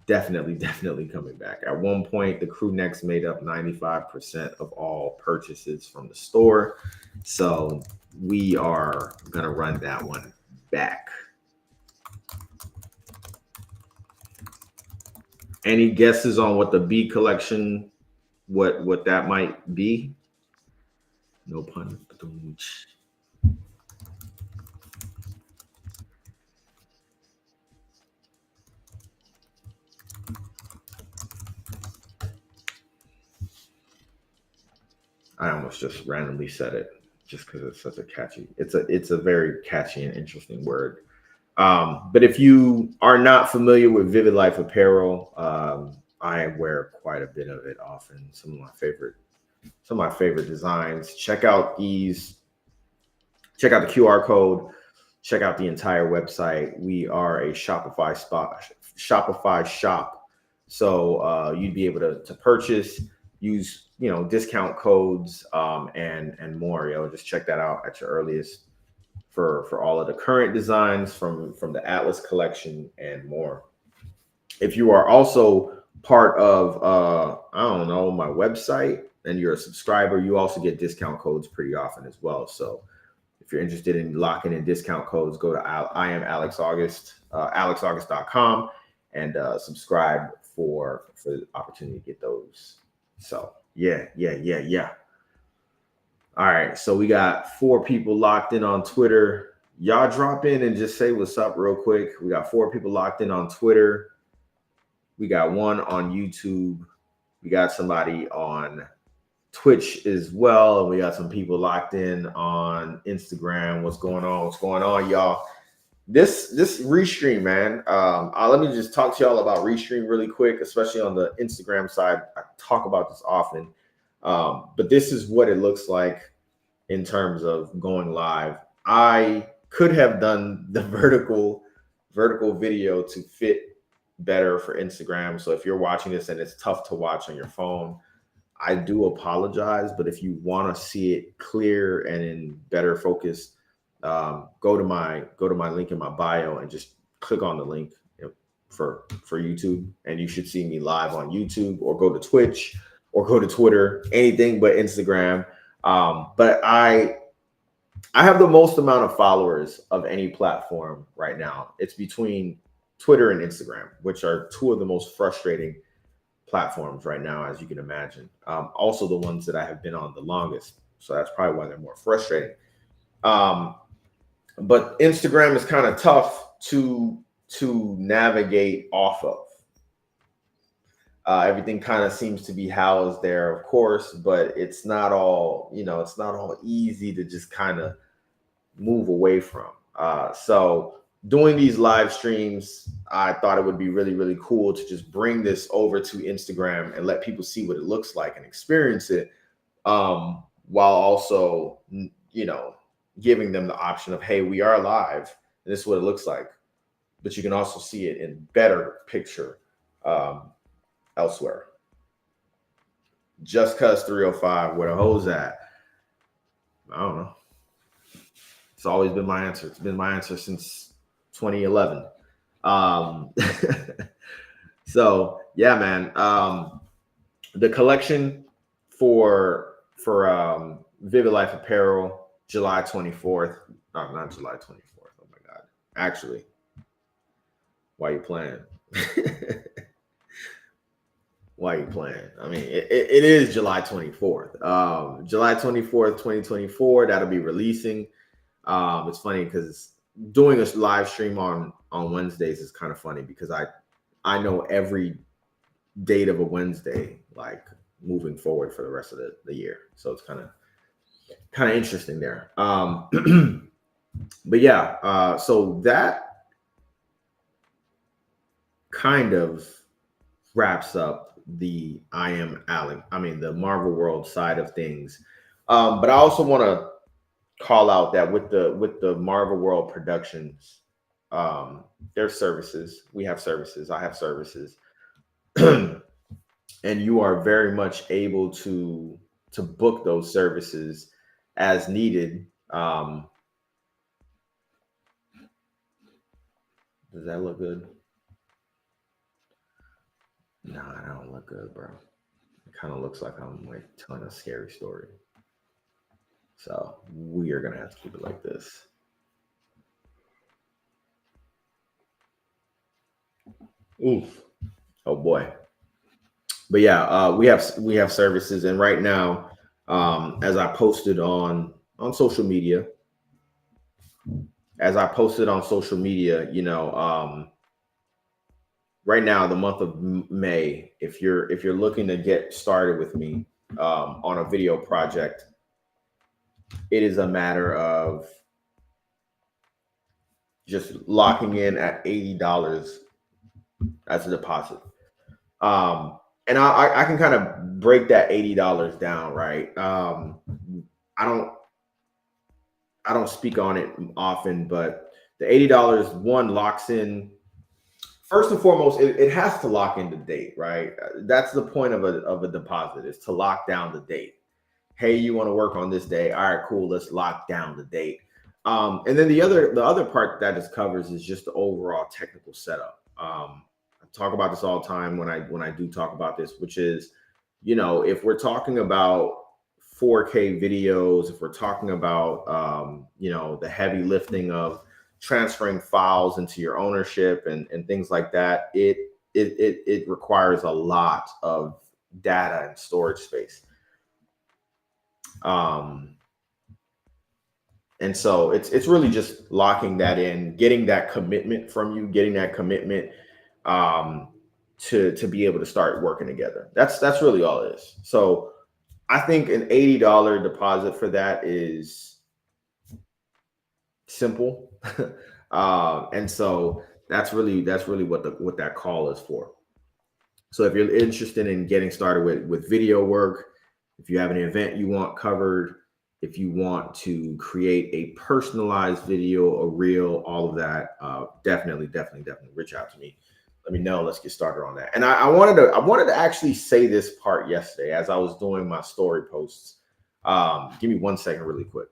Definitely coming back. At one point, the crew necks made up 95% of all purchases from the store. So we are going to run that one back. Any guesses on what the B collection, what that might be? No pun. I almost just randomly said it just because it's such a catchy. It's a very catchy and interesting word. But if you are not familiar with Vivid Life apparel, I wear quite a bit of it often. Some of my favorite designs. Check out these. Check out the QR code. Check out the entire website. We are a Shopify shop. So you'd be able to purchase, use discount codes and more. Just check that out at your earliest for all of the current designs from the Atlas collection and more. If you are also part of my website and you're a subscriber, you also get discount codes pretty often as well. So if you're interested in locking in discount codes, go to I am Alex Auguste, alexauguste.com and subscribe for the opportunity to get those. So yeah. All right, so we got 4 people locked in on Twitter. Y'all drop in and just say what's up real quick. We got 4 people locked in on Twitter. We got 1 on YouTube. We got somebody on Twitch as well. And we got some people locked in on Instagram. What's going on, y'all? This Restream, man. Let me just talk to y'all about Restream really quick, especially on the Instagram side. I talk about this often. But this is what it looks like in terms of going live. I could have done the vertical video to fit better for Instagram. So if you're watching this and it's tough to watch on your phone, I do apologize. But if you want to see it clear and in better focus, go to my link in my bio and just click on the link for YouTube, and you should see me live on YouTube, or go to Twitch, or go to Twitter, anything but Instagram. But I have the most amount of followers of any platform right now. It's between Twitter and Instagram, which are 2 of the most frustrating platforms right now, as you can imagine. Also the ones that I have been on the longest. So that's probably why they're more frustrating. But Instagram is kind of tough to navigate off of. Everything kind of seems to be housed there, of course, but it's not all easy to just kind of move away from. So doing these live streams, I thought it would be really, really cool to just bring this over to Instagram and let people see what it looks like and experience it, while also, giving them the option of, hey, we are live, and this is what it looks like. But you can also see it in better picture elsewhere. Just Cuz 305, where the hoes at? I don't know. It's always been my answer. It's been my answer since 2011. So yeah, man. The collection for VividLife apparel, July 24th. No, not July 24th. Oh my God. Actually, why are you playing? Why are you playing? I mean, it is July 24th. July 24th, 2024, that'll be releasing. It's funny because doing a live stream on Wednesdays is kind of funny because I know every date of a Wednesday, like moving forward for the rest of the year. So it's kind of interesting there. But yeah, so that kind of wraps up the the Marvel World side of things. But I also want to call out that with the Marvel World Productions, there's services. We have services. I have services. And you are very much able to book those services as needed. Does that look good? No, I don't look good, bro. It kind of looks like I'm like telling a scary story. So we are gonna have to keep it like this. Oof. Oh boy. But yeah, we have services, and right now, as I posted on social media, right now, the month of May, if you're looking to get started with me on a video project, it is a matter of just locking in at $80 as a deposit. And I can kind of break that $80 down, right? I don't speak on it often, but the $80 one locks in. First and foremost, it has to lock in the date, right? That's the point of a deposit, is to lock down the date. Hey, you want to work on this day? All right, cool. Let's lock down the date. And then the other part that this covers is just the overall technical setup. I talk about this all the time when I do talk about this, which is, if we're talking about 4K videos, if we're talking about the heavy lifting of transferring files into your ownership and things like that, it requires a lot of data and storage space. And so it's really just locking that in, getting that commitment from you, to be able to start working together. That's really all it is. So I think an $80 deposit for that is simple. And so that's really what that call is for. So if you're interested in getting started with video work, if you have an event you want covered, if you want to create a personalized video, a reel, all of that, definitely reach out to me. Let me know. Let's get started on that. And I wanted to actually say this part yesterday as I was doing my story posts. Give me 1 second really quick.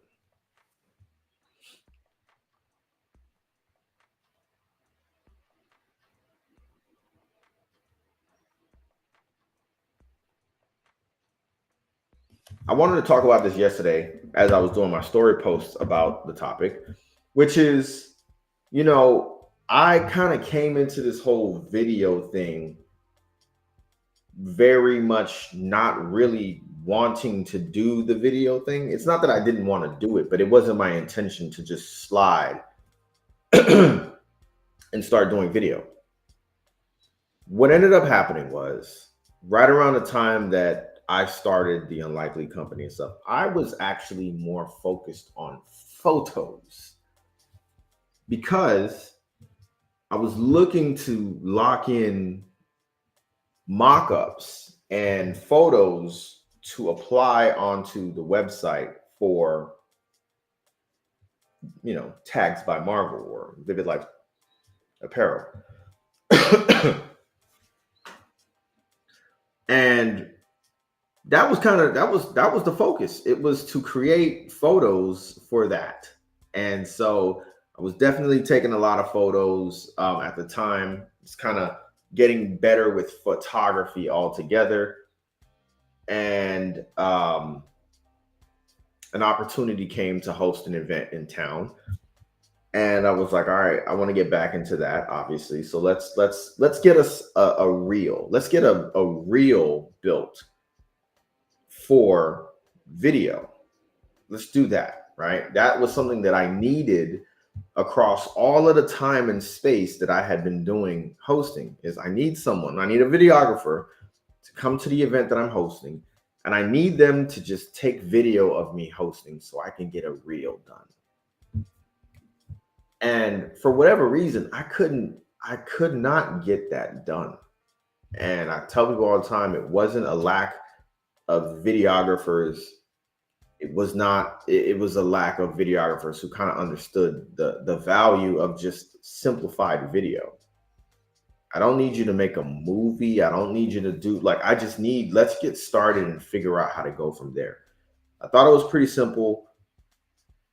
I wanted to talk about this yesterday as I was doing my story posts about the topic, which is, I kind of came into this whole video thing very much not really wanting to do the video thing. It's not that I didn't want to do it, but it wasn't my intention to just slide and start doing video. What ended up happening was, right around the time that I started the Unlikely Company and stuff, I was actually more focused on photos, because I was looking to lock in mock-ups and photos to apply onto the website for, tags by Marvel or VividLife apparel. And that was the focus. It was to create photos for that. And so I was definitely taking a lot of photos at the time. It's kind of getting better with photography altogether. And an opportunity came to host an event in town. And I was like, all right, I want to get back into that, obviously. So let's get us a reel. Let's get a reel built for video. Let's do that, right? That was something that I needed across all of the time and space that I had been doing hosting. Is I need a videographer to come to the event that I'm hosting, and I need them to just take video of me hosting so I can get a reel done. And for whatever reason, I could not get that done. And I tell people all the time, it wasn't a lack of videographers. It was a lack of videographers who kind of understood the value of just simplified video. I don't need you to make a movie. I don't need you to do let's get started and figure out how to go from there. I thought it was pretty simple.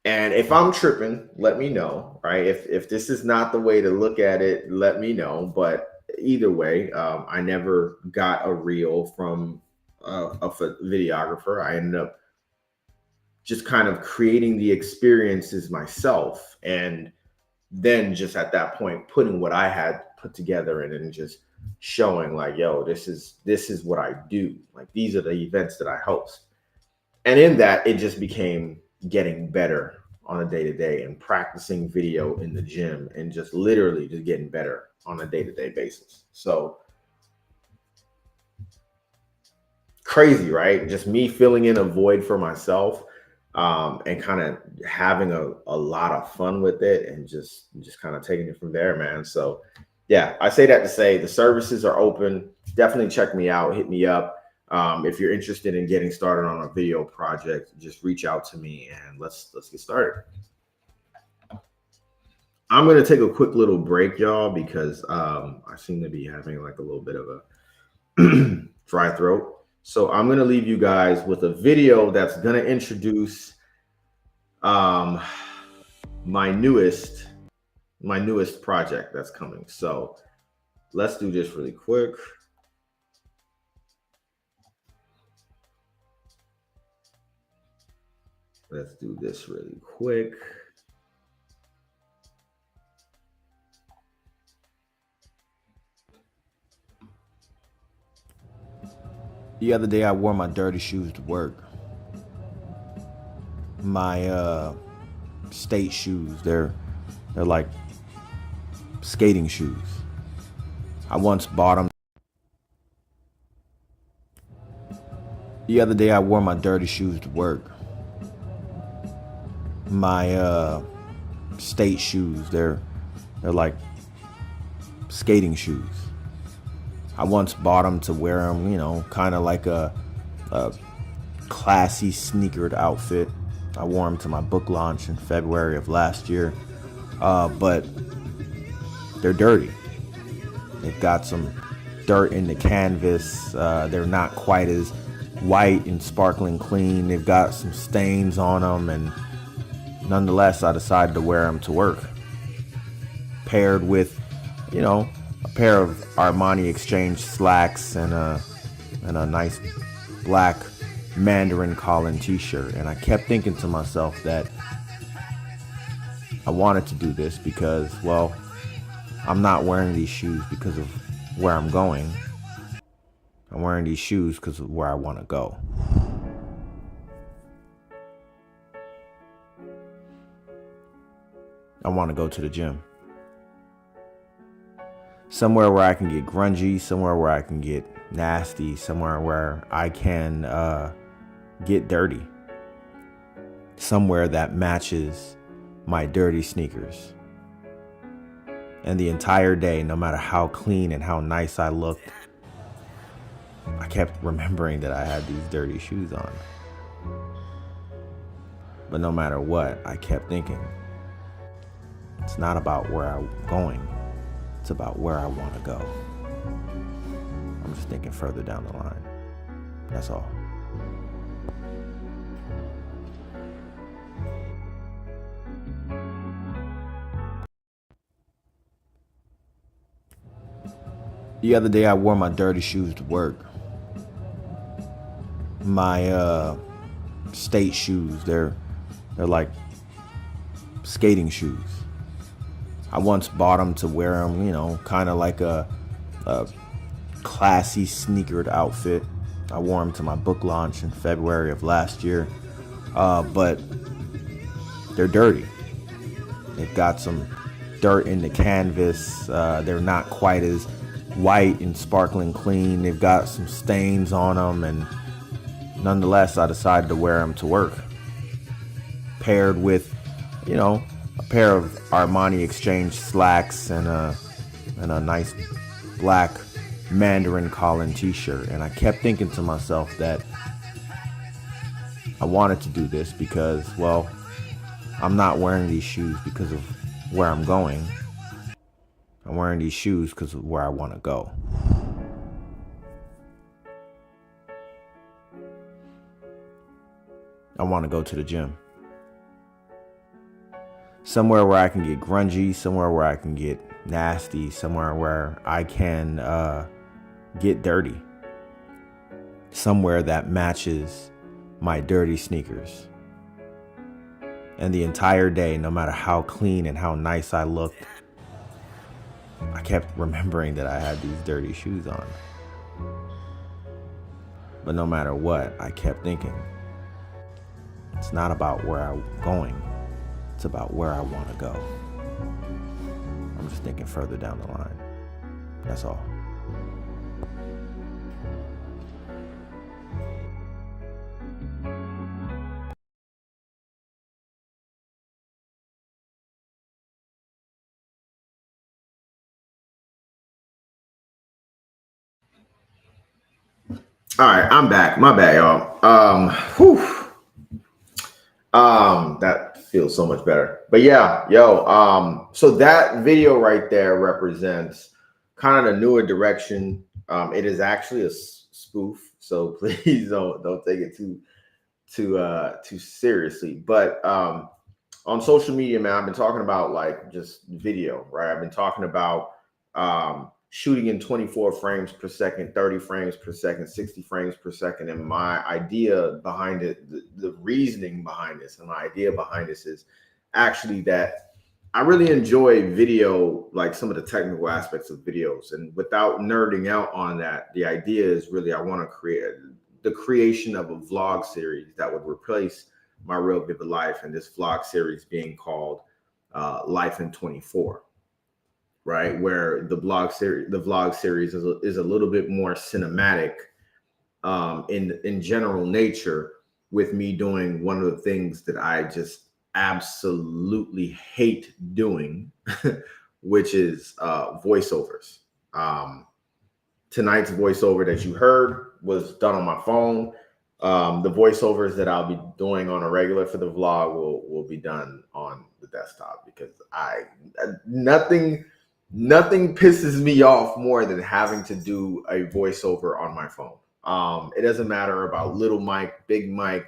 And if I'm tripping, let me know, right? If this is not the way to look at it, let me know. But either way, I never got a reel from a videographer. I ended up just kind of creating the experiences myself. And then just at that point, putting what I had put together and then just showing like, yo, this is what I do. Like, these are the events that I host. And in that, it just became getting better on a day-to-day and practicing video in the gym and just literally just getting better on a day-to-day basis. So crazy, right? Just me filling in a void for myself, and kind of having a lot of fun with it and just kind of taking it from there, man. So yeah, I say that to say the services are open. Definitely check me out, hit me up. If you're interested in getting started on a video project, just reach out to me and let's get started. I'm going to take a quick little break, y'all, because I seem to be having like a little bit of a dry throat. So I'm going to leave you guys with a video that's going to introduce my newest project that's coming. So let's do this really quick. Let's do this really quick. The other day I wore my dirty shoes to work. My state shoes. They're like skating shoes. I once bought them. The other day I wore my dirty shoes to work. My state shoes. They're like skating shoes. I once bought them to wear them, kind of like a classy sneakered outfit. I wore them to my book launch in February of last year, but they're dirty. They've got some dirt in the canvas. They're not quite as white and sparkling clean. They've got some stains on them, and nonetheless, I decided to wear them to work, paired with, a pair of Armani Exchange slacks and a nice black Mandarin Colin t-shirt. And I kept thinking to myself that I wanted to do this because, well, I'm not wearing these shoes because of where I'm going. I'm wearing these shoes because of where I want to go. I want to go to the gym. Somewhere where I can get grungy, somewhere where I can get nasty, somewhere where I can get dirty. Somewhere that matches my dirty sneakers. And the entire day, no matter how clean and how nice I looked, I kept remembering that I had these dirty shoes on. But no matter what, I kept thinking, it's not about where I'm going, it's about where I want to go. I'm just thinking further down the line. That's all. The other day I wore my dirty shoes to work. My state shoes, they're like skating shoes. I once bought them to wear them, you know, kind of like a classy sneakered outfit. I wore them to my book launch in February of last year, but they're dirty. They've got some dirt in the canvas. They're not quite as white and sparkling clean. They've got some stains on them, and nonetheless, I decided to wear them to work. Paired with, you know, a pair of Armani Exchange slacks and a nice black Mandarin Colin t-shirt. And I kept thinking to myself that I wanted to do this because, well, I'm not wearing these shoes because of where I'm going. I'm wearing these shoes because of where I want to go. I want to go to the gym. Somewhere where I can get grungy, somewhere where I can get nasty, somewhere where I can get dirty. Somewhere that matches my dirty sneakers. And the entire day, no matter how clean and how nice I looked, I kept remembering that I had these dirty shoes on. But no matter what, I kept thinking, it's not about where I'm going, it's about where I want to go. I'm just thinking further down the line. That's all. All right, I'm back. My bad, y'all. That feels so much better. But yeah, so that video right there represents kind of the newer direction. It is actually a spoof, so please don't take it too seriously. But on social media, man, I've been talking about like just video, right? I've been talking about shooting in 24 frames per second, 30 frames per second, 60 frames per second. And my idea behind it, the reasoning behind this, and my idea behind this is actually that I really enjoy video, like some of the technical aspects of videos. And without nerding out on that, the idea is really I want to create the creation of a vlog series that would replace my real Vivid Life, and this vlog series being called Life in 24. Right, where the vlog series is a little bit more cinematic in general nature, with me doing one of the things that I just absolutely hate doing, which is voiceovers. Tonight's voiceover that you heard was done on my phone. The voiceovers that I'll be doing on a regular for the vlog will be done on the desktop, because nothing pisses me off more than having to do a voiceover on my phone. It doesn't matter about little mic, big mic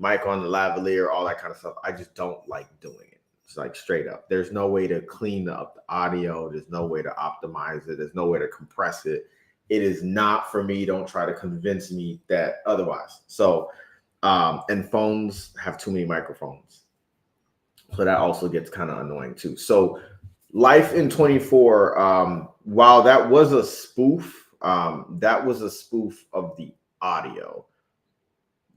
on the lavalier, all that kind of stuff. I just don't like doing it. It's like straight up. There's no way to clean up the audio. There's no way to optimize it. There's no way to compress it. It is not for me. Don't try to convince me that otherwise. So, and phones have too many microphones. So that also gets kind of annoying too. So Life in 24, while that was a spoof of the audio,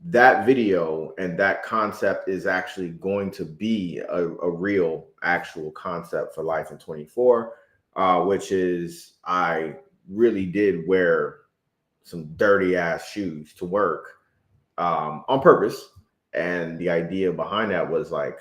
that video and that concept is actually going to be a real actual concept for Life in 24, which is I really did wear some dirty ass shoes to work on purpose. And the idea behind that was like,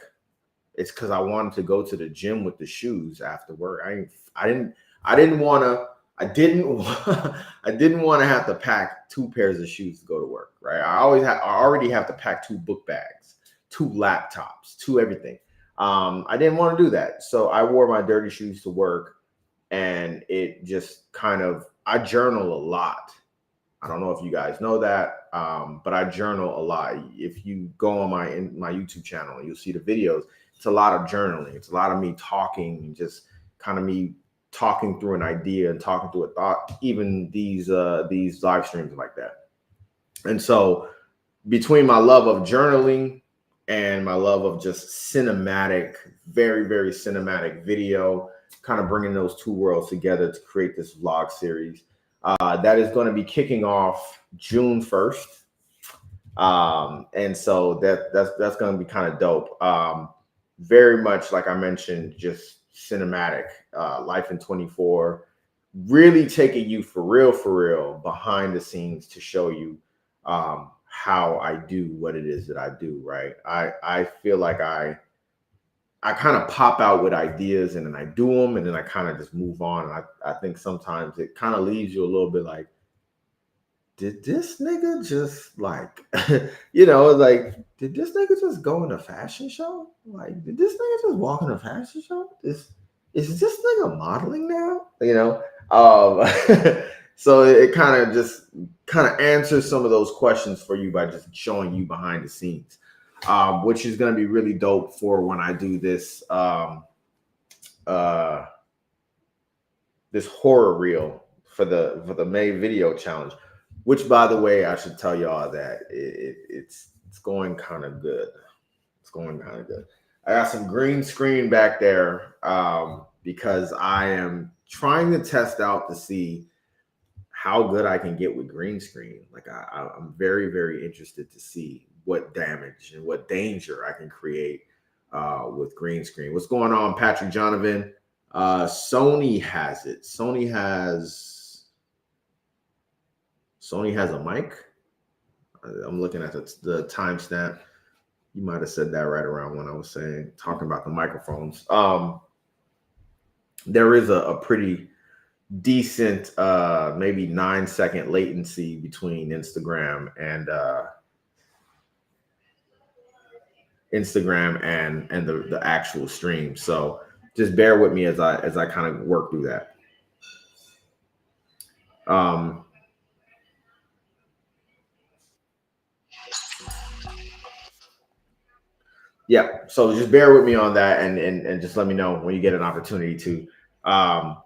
It's because I wanted to go to the gym with the shoes after work. I didn't want to. I didn't want to have to pack 2 pairs of shoes to go to work, right? I already have to pack 2 book bags, 2 laptops, 2 everything. I didn't want to do that. So I wore my dirty shoes to work, and it just kind of, I journal a lot. I don't know if you guys know that, but I journal a lot. If you go on my YouTube channel, you'll see the videos. It's a lot of journaling. It's a lot of me talking, just kind of me talking through an idea and talking through a thought, even these live streams like that. And so between my love of journaling and my love of just cinematic, very, very cinematic video, kind of bringing those 2 worlds together to create this vlog series, that is going to be kicking off June 1st. And so that's going to be kind of dope. Very much, like I mentioned, just cinematic, life in 24, really taking you for real behind the scenes to show you how I do what it is that I do, right? I feel like I kind of pop out with ideas and then I do them and then I kind of just move on. And I think sometimes it kind of leaves you a little bit like, did this nigga just like, like, did this nigga just go in a fashion show? Like, did this nigga just walk in a fashion show? Is this nigga modeling now? So it kind of answers some of those questions for you by just showing you behind the scenes, which is going to be really dope for when I do this this horror reel for the May video challenge. Which, by the way, I should tell y'all that it's going kind of good. It's going kind of good. I got some green screen back there because I am trying to test out to see how good I can get with green screen. Like I'm very, very interested to see what damage and what danger I can create with green screen. What's going on, Patrick Jonovan? Sony has it. Sony has a mic. I'm looking at the timestamp. You might have said that right around when I was talking about the microphones. There is a pretty decent, maybe 9-second latency between Instagram and the actual stream. So just bear with me as I kind of work through that. Yeah, so just bear with me on that and just let me know when you get an opportunity to.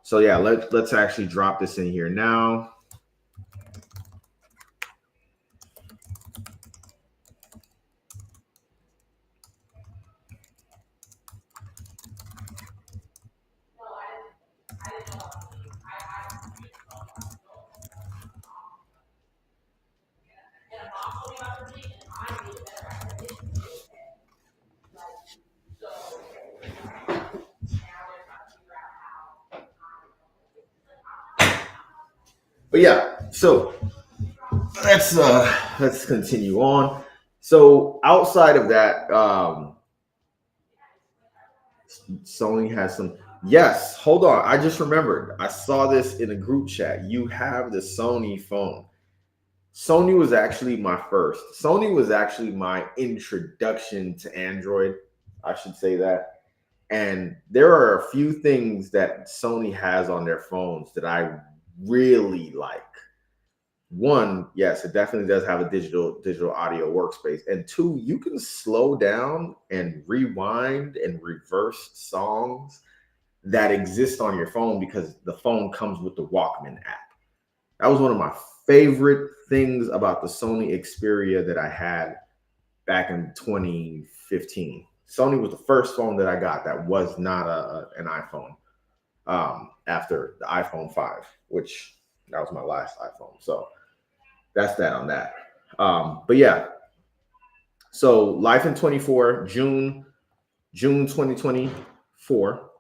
So yeah, let's actually drop this in here now. But yeah, so let's continue on. So outside of that, Sony has some. Yes, hold on. I just remembered. I saw this in a group chat. You have the Sony phone. Sony was actually my first. Sony was actually my introduction to Android. I should say that. And there are a few things that Sony has on their phones that I really like. One, yes, it definitely does have a digital audio workspace. And 2, you can slow down and rewind and reverse songs that exist on your phone because the phone comes with the Walkman app. That was one of my favorite things about the Sony Xperia that I had back in 2015. Sony was the first phone that I got that was not an iPhone after the iPhone 5, which that was my last iPhone. So that's that on that. But yeah, so Life in 24, June 2024.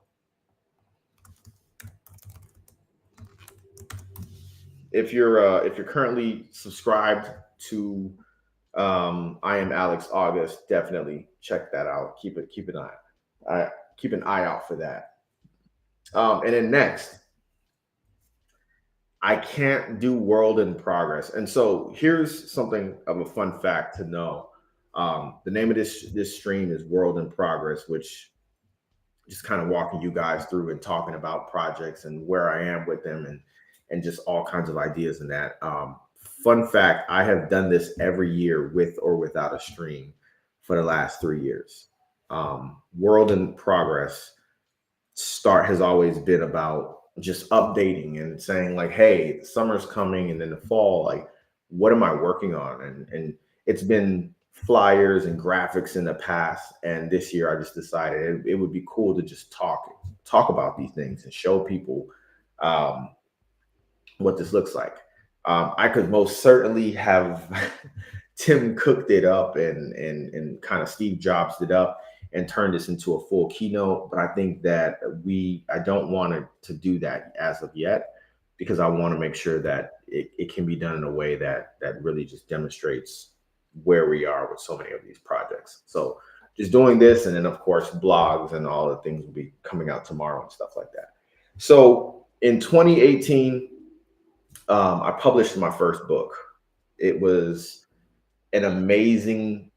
If you're currently subscribed to I am Alex Auguste, definitely check that out. Keep an eye. Keep an eye out for that. And then next, I can't do world in progress. And so here's something of a fun fact to know. The name of this stream is World in Progress, which just kind of walking you guys through and talking about projects and where I am with them and just all kinds of ideas in that. Fun fact, I have done this every year with or without a stream for the last 3 years. World in Progress start has always been about just updating and saying like, hey, the summer's coming and then the fall, like what am I working on? And it's been flyers and graphics in the past, and this year I just decided it would be cool to just talk about these things and show people um, what this looks like. I could most certainly have Tim cooked it up and kind of Steve Jobs it up and turn this into a full keynote. But I think that I don't want to do that as of yet, because I want to make sure that it can be done in a way that really just demonstrates where we are with so many of these projects. So just doing this, and then of course blogs and all the things will be coming out tomorrow and stuff like that. So in 2018, I published my first book. It was an amazing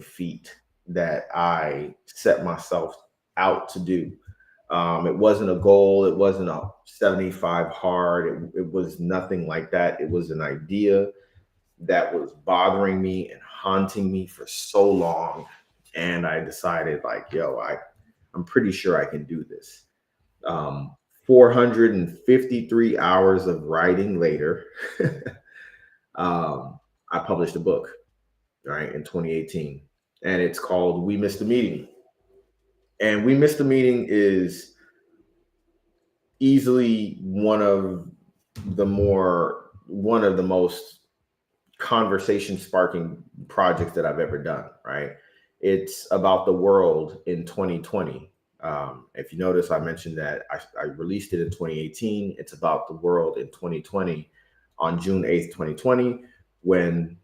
feat that I set myself out to do. It wasn't a goal. It wasn't a 75 hard. It was nothing like that. It was an idea that was bothering me and haunting me for so long. And I decided like, yo, I'm pretty sure I can do this. 453 hours of writing later, I published a book, right, in 2018, and it's called We Missed the Meeting. And We Missed the Meeting is easily one of the most conversation sparking projects that I've ever done, right? It's about the world in 2020. If you notice, I mentioned that I released it in 2018. It's about the world in 2020 on June 8th, 2020, when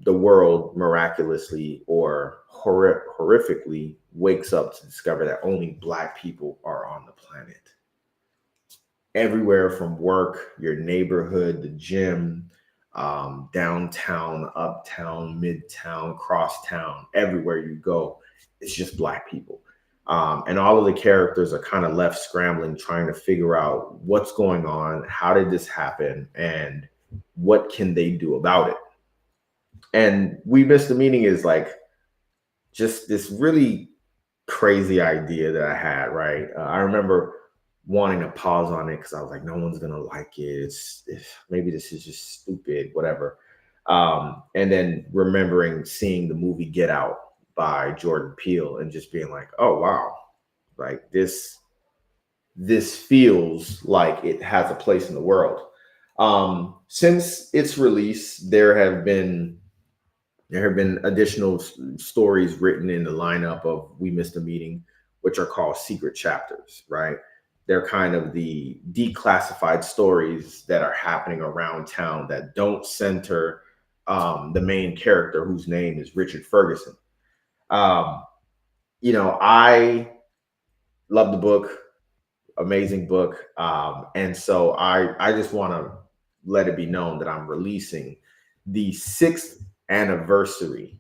the world miraculously or horrifically wakes up to discover that only Black people are on the planet. Everywhere from work, your neighborhood, the gym, downtown, uptown, midtown, crosstown, everywhere you go, it's just Black people. And all of the characters are kind of left scrambling, trying to figure out what's going on, how did this happen, and what can they do about it. And We Missed the Meeting is like just this really crazy idea that I had, right? I remember wanting to pause on it because I was like, no one's gonna like it. Maybe this is just stupid, whatever. And then remembering seeing the movie Get Out by Jordan Peele and just being like, oh wow, like this feels like it has a place in the world. Since its release, there have been additional stories written in the lineup of We Missed a Meeting, which are called secret chapters, right? They're kind of the declassified stories that are happening around town that don't center the main character, whose name is Richard Ferguson. I love the book, amazing book. And so I just want to let it be known that I'm releasing the 6th anniversary.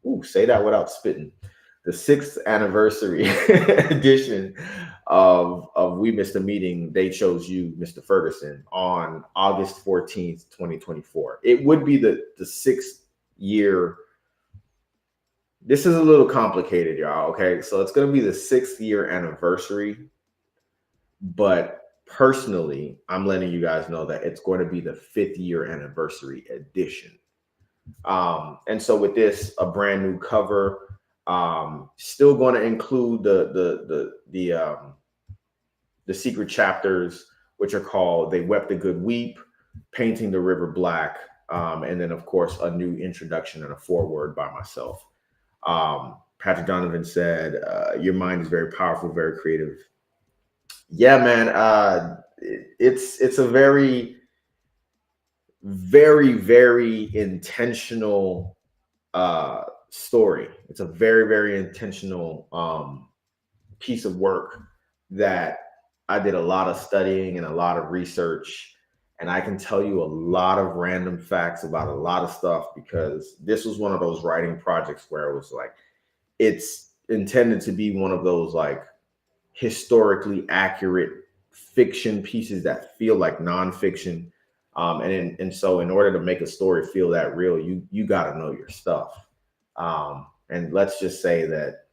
Ooh, say that without spitting. The 6th anniversary edition of We Missed a Meeting. They Chose You, Mr. Ferguson, on August 14th, 2024. It would be the 6th year. This is a little complicated, y'all. Okay, so it's going to be the 6th year anniversary, but personally, I'm letting you guys know that it's going to be the 5th year anniversary edition. And so with this, a brand new cover, still going to include the secret chapters, which are called They Wept a Good Weep, Painting the River Black, and then of course a new introduction and a foreword by myself. Patrick Donovan said, your mind is very powerful, very creative. Yeah, man. It's a very, very, very intentional story. It's a very, very intentional piece of work that I did a lot of studying and a lot of research. And I can tell you a lot of random facts about a lot of stuff because this was one of those writing projects where it was like, it's intended to be one of those like historically accurate fiction pieces that feel like nonfiction. And so in order to make a story feel that real, you got to know your stuff. And let's just say that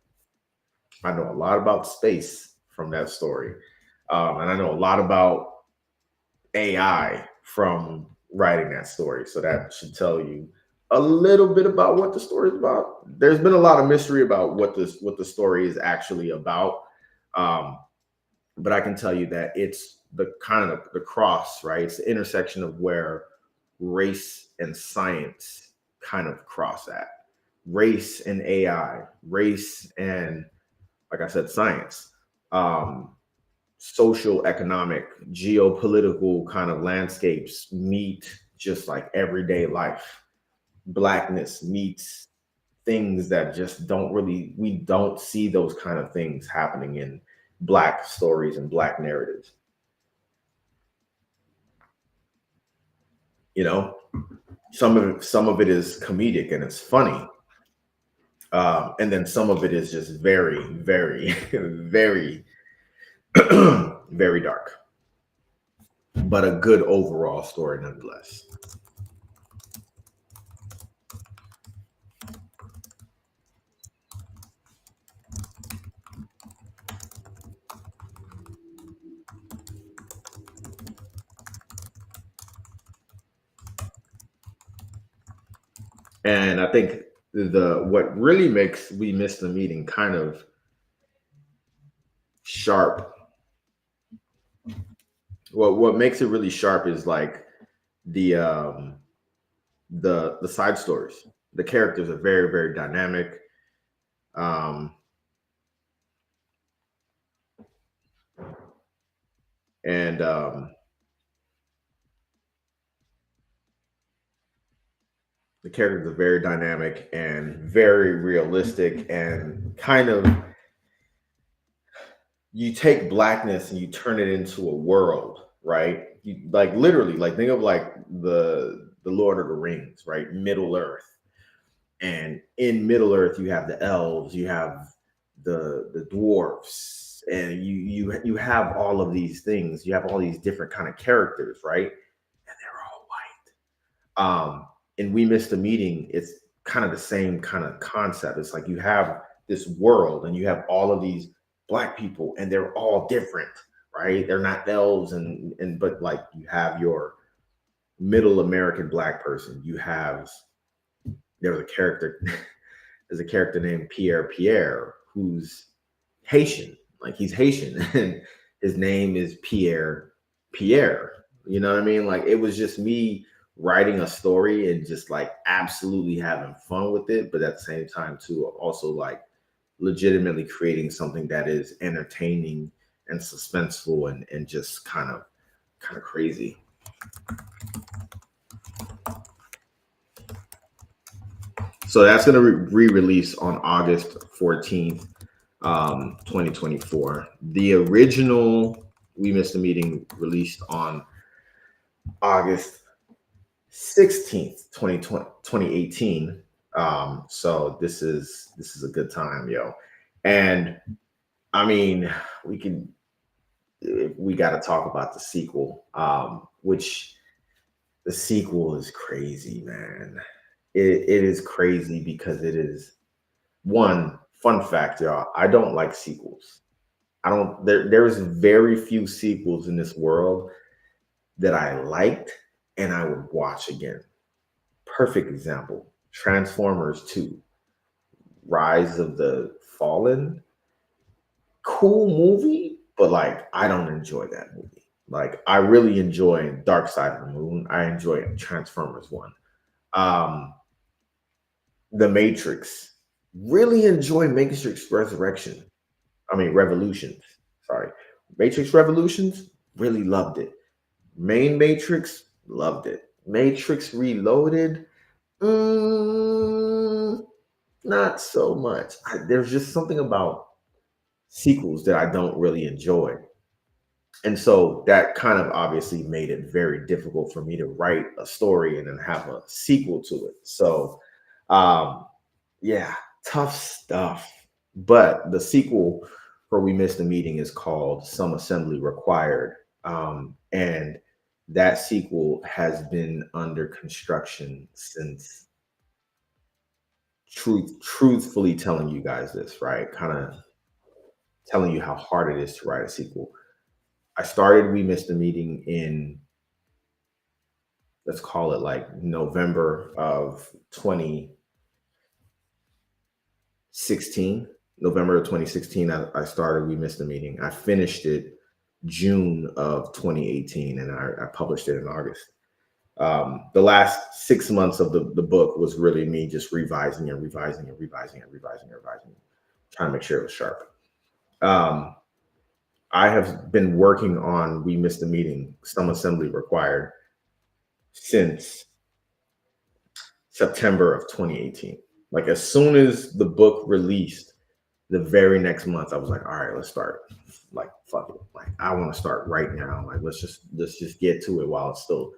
I know a lot about space from that story. And I know a lot about AI from writing that story. So that should tell you a little bit about what the story is about. There's been a lot of mystery about what the story is actually about. Um, but I can tell you that it's the kind of the cross, right? It's the intersection of where race and science kind of cross at. Race and AI, race and, like I said, science, social, economic, geopolitical kind of landscapes meet just like everyday life. Blackness meets things that just we don't see those kind of things happening in Black stories and Black narratives. You know, some of it is comedic and it's funny, and then some of it is just very, very, very, very dark, but a good overall story nonetheless. And I think the what really makes We Miss the Meeting kind of sharp. What makes it really sharp is like the the side stories. The characters are very, very dynamic. Um, and the characters are very dynamic and very realistic and kind of, you take Blackness and you turn it into a world, right? You like literally like think of like the Lord of the Rings, right? Middle Earth. And in Middle Earth you have the elves, you have the dwarfs, and you have all of these things. You have all these different kind of characters, right? And they're all white. And We Missed the Meeting, it's kind of the same kind of concept. It's like you have this world and you have all of these Black people and they're all different, right? They're not elves and but like you have your middle American Black person. You have there's a character there's a character named Pierre who's Haitian. Like he's Haitian and his name is Pierre. You know what I mean? Like it was just me writing a story and just like absolutely having fun with it, but at the same time too also like legitimately creating something that is entertaining and suspenseful and just kind of crazy. So that's going to re-release on August 14th, 2024. The original We Missed the Meeting released on August 16th, 2018. So this is a good time, yo. And I mean, we got to talk about the sequel, which the sequel is crazy, man. It is crazy because it is one fun fact, y'all. I don't like sequels. I don't. There's very few sequels in this world that I liked and I would watch again. Perfect example: Transformers 2, Rise of the Fallen. Cool movie, but like I don't enjoy that movie. Like I really enjoy Dark Side of the Moon. I enjoy Transformers 1. Um, The Matrix. Really enjoy Matrix Resurrection. I mean Revolutions. Sorry. Matrix Revolutions, really loved it. Main Matrix, loved it. Matrix Reloaded. mm, not so much. There's just something about sequels that I don't really enjoy. And so that kind of obviously made it very difficult for me to write a story and then have a sequel to it. So, um, yeah, tough stuff. But the sequel for We Missed the Meeting is called Some Assembly Required. And that sequel has been under construction since truthfully telling you guys this, right? Kind of telling you how hard it is to write a sequel. I started We Missed the Meeting in, let's call it like November of 2016. November of 2016, I started We Missed the Meeting. I finished it June of 2018, and I published it in August. The last 6 months of the book was really me just revising and revising and revising and revising and revising, trying to make sure it was sharp. I have been working on We Missed the Meeting, Some Assembly Required, since September of 2018. Like as soon as the book released, the very next month, I was like, all right, let's start. Like, fuck it. Like, I want to start right now. Like, let's just get to it while it's still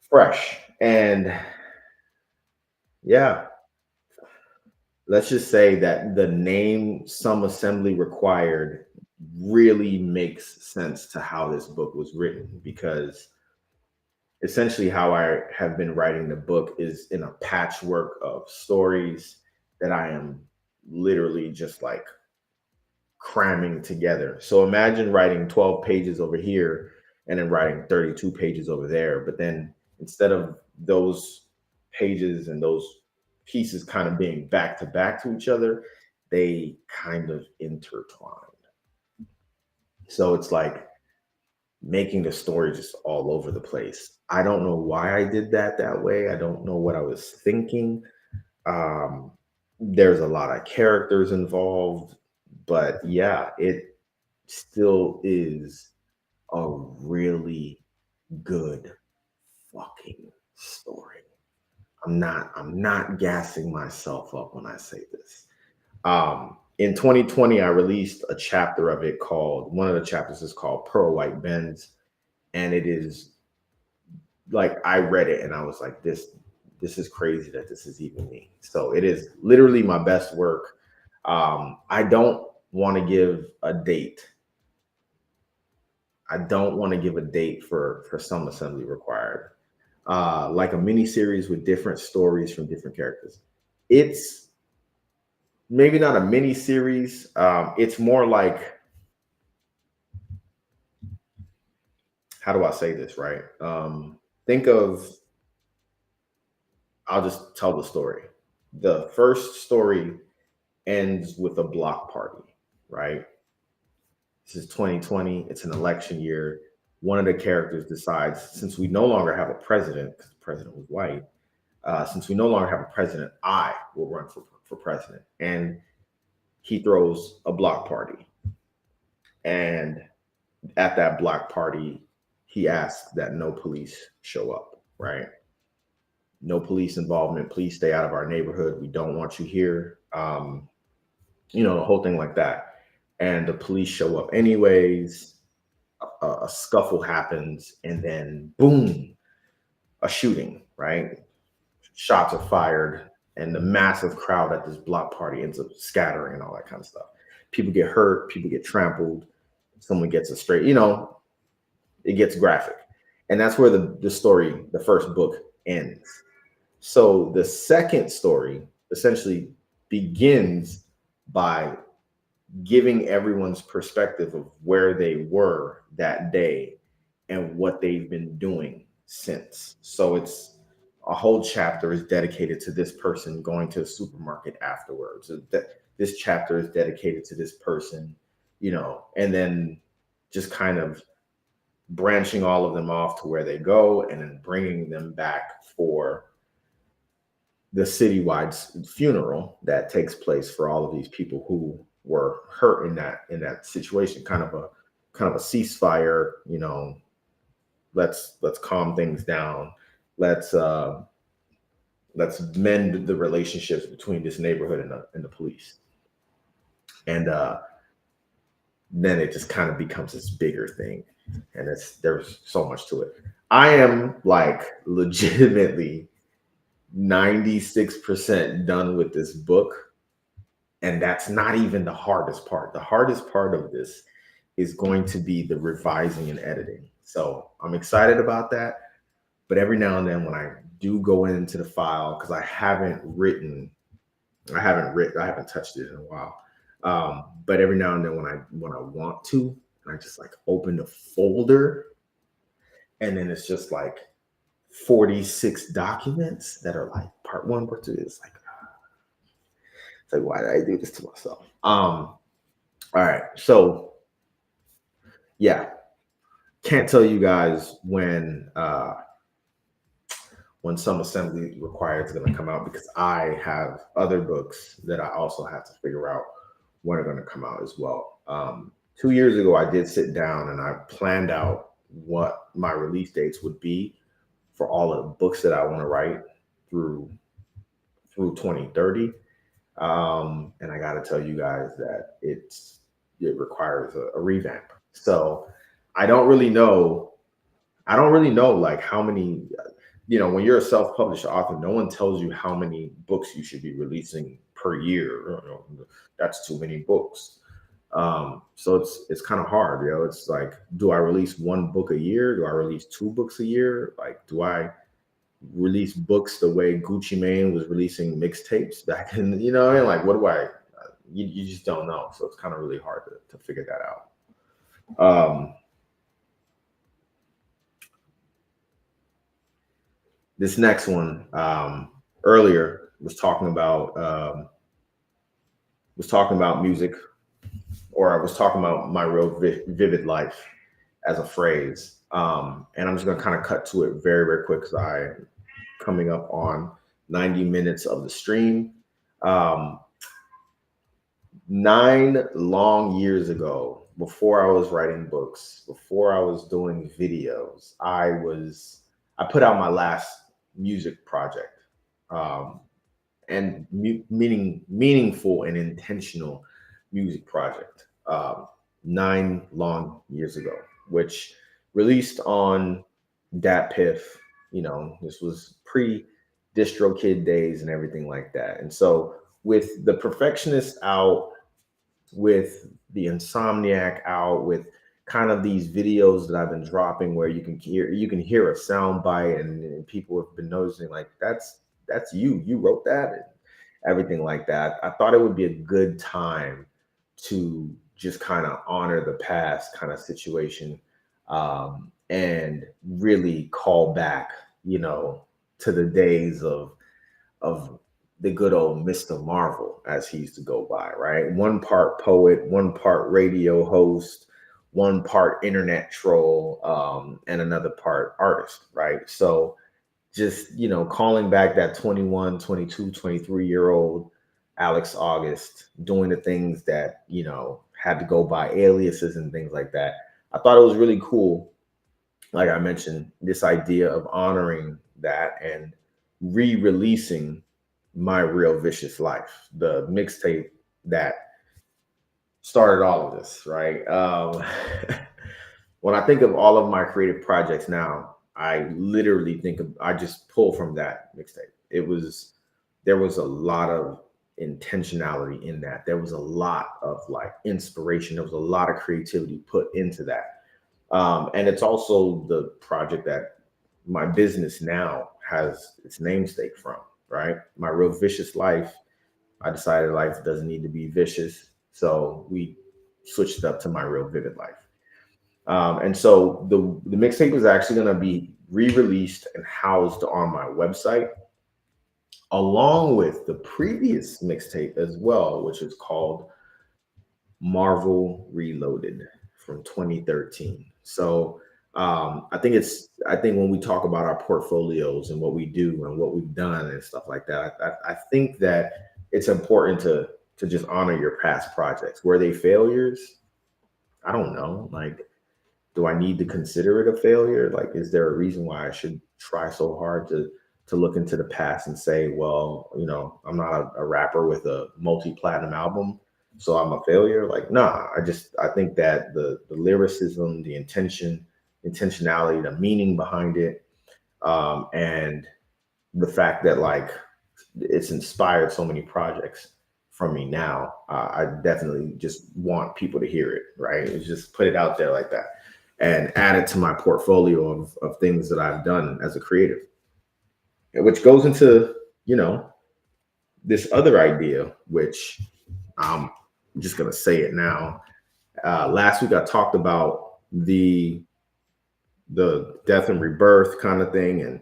fresh. And yeah, let's just say that the name Some Assembly Required really makes sense to how this book was written, because essentially how I have been writing the book is in a patchwork of stories that I am literally just like cramming together. So imagine writing 12 pages over here and then writing 32 pages over there. But then instead of those pages and those pieces kind of being back to back to each other, they kind of intertwine. So it's like making the story just all over the place. I don't know why I did that way. I don't know what I was thinking. Um, there's a lot of characters involved, but yeah, it still is a really good fucking story. I'm not gassing myself up when I say this. In 2020, I released a chapter of it called, one of the chapters is called Pearl White Bends. And it is like, I read it and I was like, this is crazy that this is even me. So it is literally my best work. I don't want to give a date. I don't want to give a date for Some Assembly Required. Like a mini series with different stories from different characters. It's maybe not a mini series. It's more like, how do I say this right? Think of, I'll just tell the story. The first story ends with a block party, right? This is 2020. It's an election year. One of the characters decides, since we no longer have a president, because the president was white, since we no longer have a president, I will run for president. And he throws a block party. And at that block party, he asks that no police show up, right? No police involvement. Please stay out of our neighborhood. We don't want you here. The whole thing like that. And the police show up anyways. A scuffle happens, and then boom, a shooting, right? Shots are fired, and the massive crowd at this block party ends up scattering and all that kind of stuff. People get hurt, people get trampled, someone gets a straight, it gets graphic. And that's where the story, the first book, ends. So the second story essentially begins by giving everyone's perspective of where they were that day and what they've been doing since. So it's a whole chapter is dedicated to this person going to a supermarket afterwards. This chapter is dedicated to this person, and then just kind of branching all of them off to where they go and then bringing them back for the citywide funeral that takes place for all of these people who were hurt in that situation. Kind of a ceasefire, let's calm things down. Let's let's mend the relationships between this neighborhood and the police. And then it just kind of becomes this bigger thing. And there's so much to it. I am like legitimately 96% done with this book. And that's not even the hardest part. The hardest part of this is going to be the revising and editing. So I'm excited about that. But every now and then when I do go into the file, because I haven't touched it in a while. But every now and then when I want to, I just like open the folder, and then it's just like 46 documents that are like part one, part two. It's like why did I do this to myself? All right, so yeah, can't tell you guys when Some Assembly Required is going to come out, because I have other books that I also have to figure out when are going to come out as well. 2 years ago, I did sit down and I planned out what my release dates would be for all of the books that I want to write through 2030. And I got to tell you guys that it requires a revamp. So I don't really know like how many, when you're a self-published author, no one tells you how many books you should be releasing per year. That's too many books. So it's kind of hard. It's like, do I release one book a year? Do I release 2 books a year? Like, do I release books the way Gucci Mane was releasing mixtapes back in, like, what do I, you just don't know. So it's kind of really hard to figure that out. This next one, earlier was talking about music, or I was talking about my real vivid life as a phrase. And I'm just going to kind of cut to it very, very quick, because I'm coming up on 90 minutes of the stream. 9 long years ago, before I was writing books, before I was doing videos, I put out my last music project, and meaningful and intentional music project, 9 long years ago, which released on Dat Piff. This was pre-DistroKid days and everything like that. And so with The Perfectionist out, with The Insomniac out, with kind of these videos that I've been dropping where you can hear a sound bite, and people have been noticing like, that's you wrote that and everything like that. I thought it would be a good time to just kind of honor the past kind of situation, and really call back, to the days of the good old Mr. Marvel, as he used to go by, right? 1 part poet, 1 part radio host, 1 part internet troll, and another part artist, right? So just, calling back that 21, 22, 23-year-old Alex Auguste, doing the things that, had to go by aliases and things like that. I thought it was really cool. Like I mentioned, this idea of honoring that and re-releasing My Real Vicious Life, the mixtape that started all of this, right? When I think of all of my creative projects now, I literally I just pull from that mixtape. There was a lot of intentionality in that. There was a lot of like inspiration. There was a lot of creativity put into that. And it's also the project that my business now has its namesake from, right? My Real Vicious Life. I decided life doesn't need to be vicious, so we switched it up to My Real Vivid Life. And so the mixtape is actually going to be re-released and housed on my website, along with the previous mixtape as well, which is called Marvel Reloaded from 2013. So I think when we talk about our portfolios and what we do and what we've done and stuff like that, I think that it's important to just honor your past projects. Were they failures? I don't know. Like, do I need to consider it a failure? Like, is there a reason why I should try so hard to to look into the past and say, well, you know, I'm not a rapper with a multi-platinum album, so I'm a failure. Like, nah, I think that the lyricism, the intentionality, the meaning behind it, and the fact that like it's inspired so many projects from me now. I definitely just want people to hear it, right? It's just put it out there like that and add it to my portfolio of things that I've done as a creative, which goes into, you know, this other idea, which I'm just going to say it now. Last week I talked about the death and rebirth kind of thing, and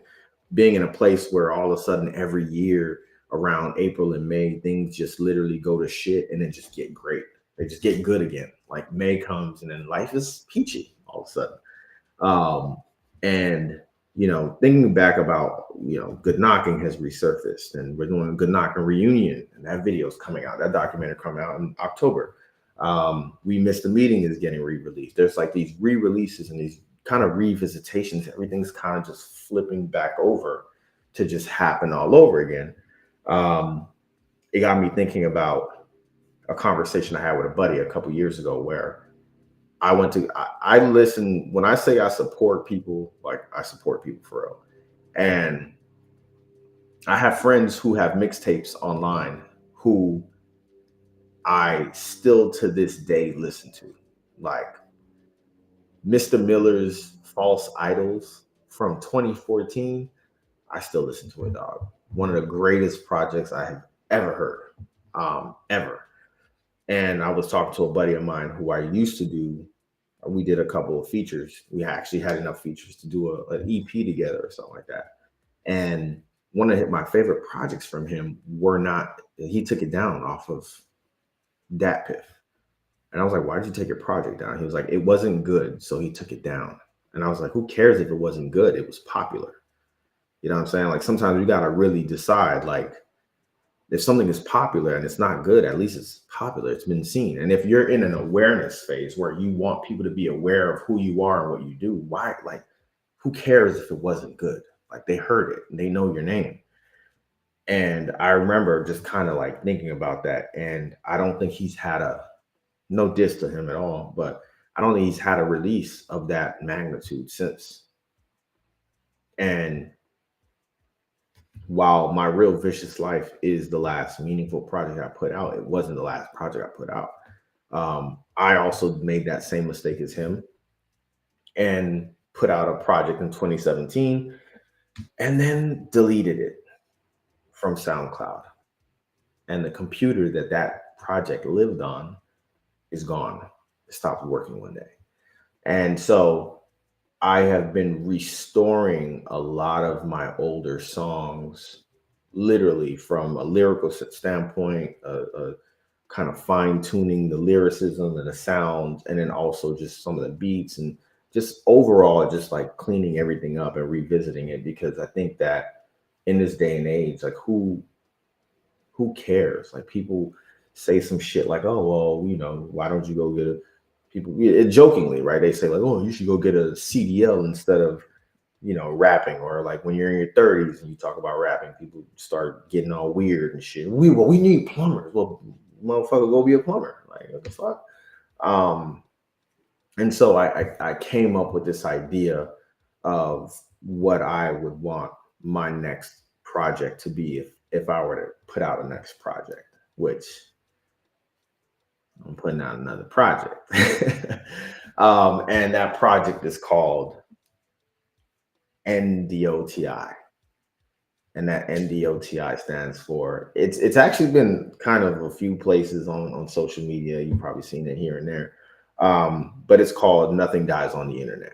being in a place where all of a sudden every year around April and May, things just literally go to shit and then just get great. They just get good again. Like May comes and then life is peachy all of a sudden. And you know, thinking back about, you know, Good Knocking has resurfaced, and we're doing a Good Knocking reunion, and that video is coming out. That documentary coming out in October. We Missed the Meeting is getting re-released. There's like these re-releases and these kind of revisitations. Everything's kind of just flipping back over to just happen all over again. It got me thinking about a conversation I had with a buddy a couple years ago where I listen, when I say I support people, like I support people for real. And I have friends who have mixtapes online who I still to this day listen to. Like Mr. Miller's False Idols from 2014. I still listen to it, dog. One of the greatest projects I have ever heard, ever. And I was talking to a buddy of mine who I used to do. We did a couple of features. We actually had enough features to do an EP together or something like that. And one of my favorite projects from him were not, he took it down off of Dat Piff. And I was like, why'd you take your project down? He was like, it wasn't good, so he took it down. And I was like, who cares if it wasn't good? It was popular. You know what I'm saying? Like sometimes you got to really decide, like, if something is popular and it's not good, at least it's popular. It's been seen. And if you're in an awareness phase where you want people to be aware of who you are and what you do, why, like, who cares if it wasn't good? Like they heard it and they know your name. And I remember just kind of like thinking about that. And I don't think he's had no diss to him at all, but I don't think he's had a release of that magnitude since. And while My Real Vicious Life is the last meaningful project I put out, it wasn't the last project I put out. I also made that same mistake as him and put out a project in 2017 and then deleted it from SoundCloud. And the computer that project lived on is gone. It stopped working one day. And so I have been restoring a lot of my older songs, literally from a lyrical standpoint, kind of fine tuning the lyricism and the sounds, and then also just some of the beats and just overall just like cleaning everything up and revisiting it, because I think that in this day and age, like who cares? Like people say some shit like, oh, well, you know, why don't you go get a people jokingly, right? They say like, oh, you should go get a CDL instead of, you know, rapping. Or like when you're in your 30s and you talk about rapping, people start getting all weird and shit. We need plumbers. Well, motherfucker, go be a plumber. Like what the fuck? And so I came up with this idea of what I would want my next project to be if I were to put out a next project, which I'm putting out another project. And that project is called NDOTI. And that NDOTI stands for, it's actually been kind of a few places on social media. You've probably seen it here and there. But it's called Nothing Dies on the Internet.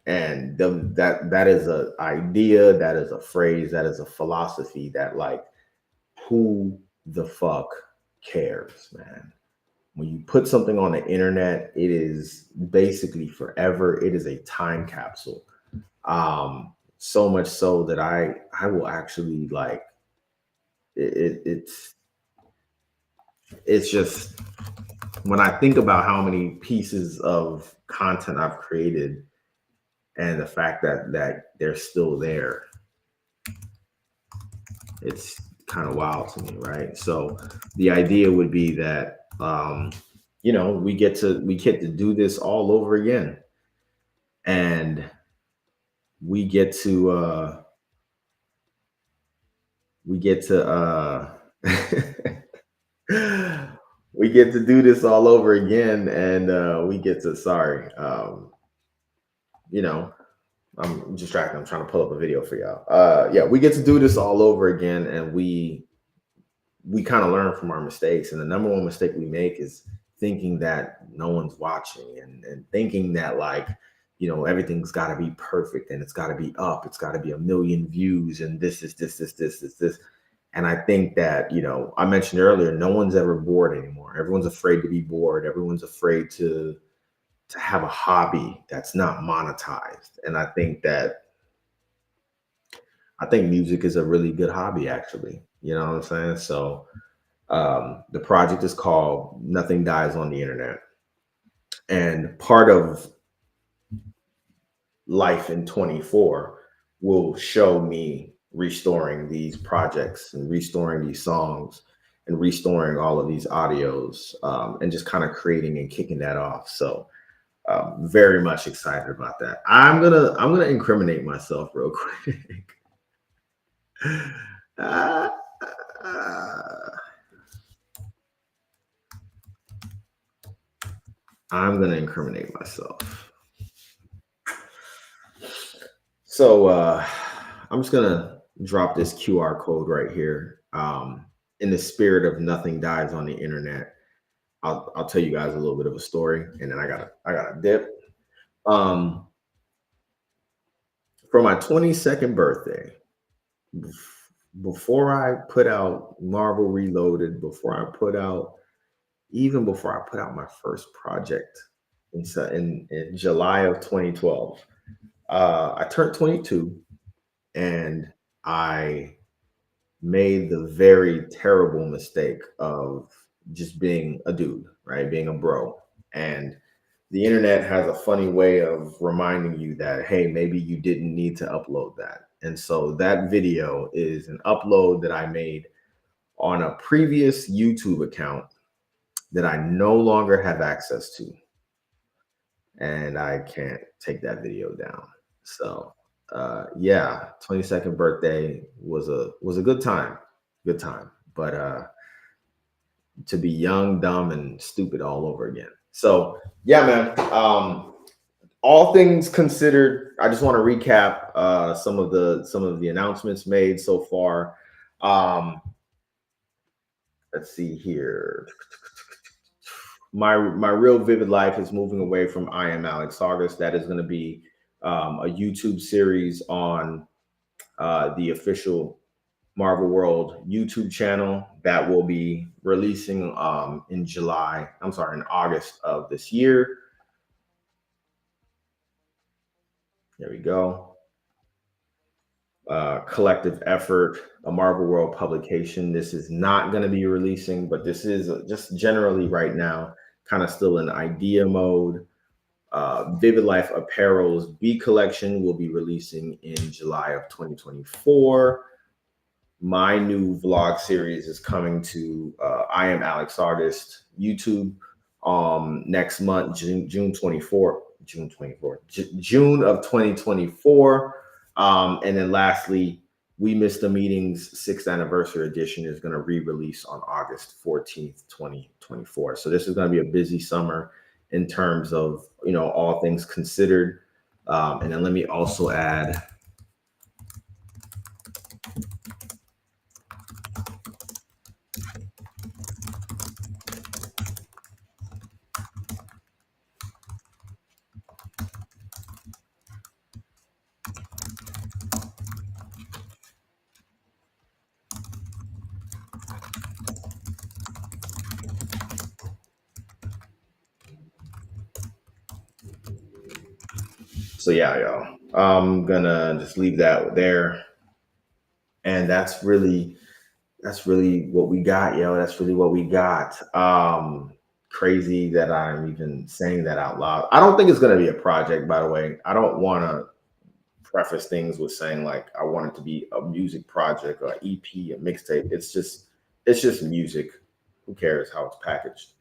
And that is an idea, that is a phrase, that is a philosophy that, like, who the fuck cares, man? When you put something on the internet, it is basically forever. It is a time capsule. So much so that I will actually, like, it's just, when I think about how many pieces of content I've created and the fact that they're still there, It's kind of wild to me, right? So the idea would be that we get to do this all over again, and we get to we get to we get to do this all over again, and we get to sorry, you know, I'm distracted. I'm trying to pull up a video for y'all. Yeah, we get to do this all over again, and we kind of learn from our mistakes. And the number one mistake we make is thinking that no one's watching, and thinking that, like, everything's got to be perfect, and it's got to be up. It's got to be a million views, and this. And I think that, I mentioned earlier, no one's ever bored anymore. Everyone's afraid to be bored. Everyone's afraid to have a hobby that's not monetized. And I think music is a really good hobby, actually. You know what I'm saying? So the project is called Nothing Dies on the Internet. And part of life in 24 will show me restoring these projects and restoring these songs and restoring all of these audios, and just kind of creating and kicking that off. So very much excited about that. I'm gonna incriminate myself real quick. Ah, I'm gonna incriminate myself. So I'm just gonna drop this QR code right here. In the spirit of Nothing Dies on the Internet, I'll tell you guys a little bit of a story, and then I got a dip. Um, for my 22nd birthday, before I put out Marvel Reloaded, before I put out my first project in July of 2012, I turned 22, and I made the very terrible mistake of just being a dude, right? Being a bro. And the internet has a funny way of reminding you that, hey, maybe you didn't need to upload that. And so that video is an upload that I made on a previous YouTube account that I no longer have access to. And I can't take that video down. So yeah, 22nd birthday was a good time. Good time. But to be young, dumb, and stupid all over again. So yeah, man. All things considered, I just want to recap some of the announcements made so far. Let's see here. My real vivid life is moving away from I am Alex Auguste. That is going to be a YouTube series on the official Marvel World YouTube channel that will be releasing in August of this year. There we go. Collective effort, a Marvel World publication. This is not going to be releasing, but this is just generally right now kind of still in idea mode. Vivid Life Apparel's B collection will be releasing in July of 2024. My new vlog series is coming to I am Alex Auguste YouTube next month, June 24th, June of 2024. And then lastly, We Missed the Meeting's 6th anniversary edition is going to re-release on August 14th, 2024. So this is going to be a busy summer in terms of, all things considered. And then let me also add so yeah, y'all. I'm gonna just leave that there. And that's really what we got, yo. That's really what we got. Crazy that I'm even saying that out loud. I don't think it's gonna be a project, by the way. I don't wanna preface things with saying like I want it to be a music project or EP, a mixtape. It's just music. Who cares how it's packaged?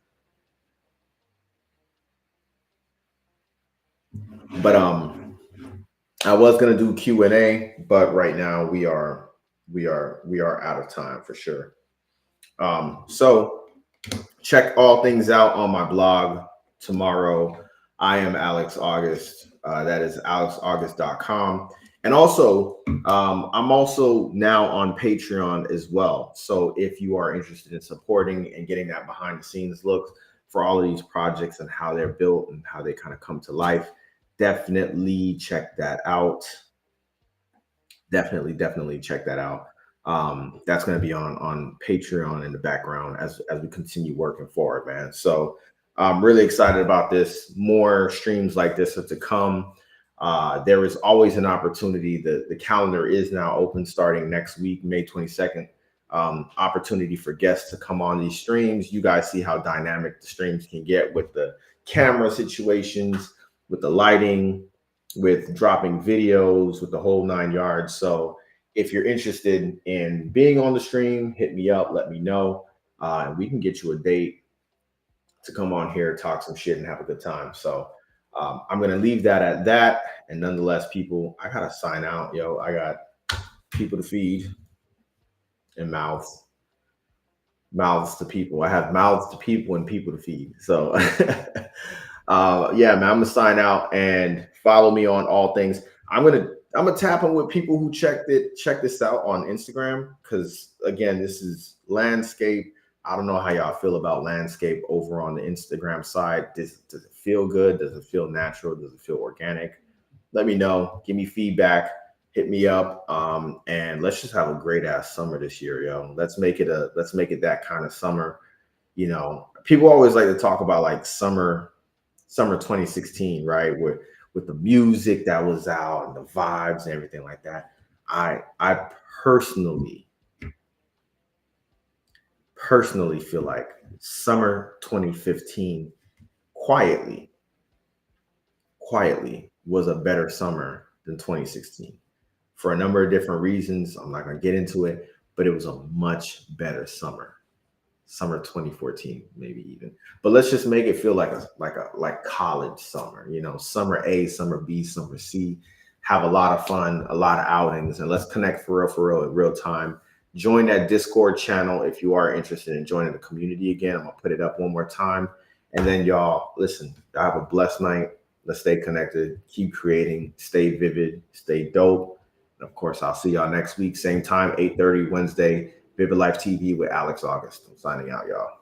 But I was gonna do Q&A, but right now we are out of time for sure. So check all things out on my blog tomorrow. I am Alex Auguste. That is alexauguste.com. And also, I'm also now on Patreon as well. So if you are interested in supporting and getting that behind the scenes look for all of these projects and how they're built and how they kind of come to life, definitely check that out. Definitely check that out. That's going to be on Patreon in the background as we continue working forward, man. So I'm really excited about this. More streams like this are to come. There is always an opportunity. The calendar is now open starting next week, May 22nd. Opportunity for guests to come on these streams. You guys see how dynamic the streams can get with the camera situations, with the lighting, with dropping videos, with the whole 9 yards. So if you're interested in being on the stream, hit me up, let me know. And we can get you a date to come on here, talk some shit, and have a good time. So I'm going to leave that at that. And nonetheless, people, I got to sign out. Yo, I got people to feed and mouths to people. I have mouths to people and people to feed. So yeah, man, I'm gonna sign out and follow me on all things. I'm gonna tap in with people who check this out on Instagram, because again, this is landscape. I don't know how y'all feel about landscape over on the Instagram side. Does it feel good? Does it feel natural? Does it feel organic? Let me know. Give me feedback. Hit me up. And let's just have a great ass summer this year, yo. Let's make it that kind of summer. You know, people always like to talk about like summer 2016, right? With the music that was out and the vibes and everything like that. I personally feel like summer 2015 quietly was a better summer than 2016 for a number of different reasons. I'm not going to get into it, but it was a much better summer 2014, maybe even. But let's just make it feel like college summer, you know, summer A, summer B, summer C. Have a lot of fun, a lot of outings, and let's connect for real in real time. Join that Discord channel if you are interested in joining the community again. I'm gonna put it up one more time. And then y'all, listen, have a blessed night. Let's stay connected, keep creating, stay vivid, stay dope. And of course, I'll see y'all next week, same time, 8:30 Wednesday, VividLife TV with Alex Auguste. I'm signing out, y'all.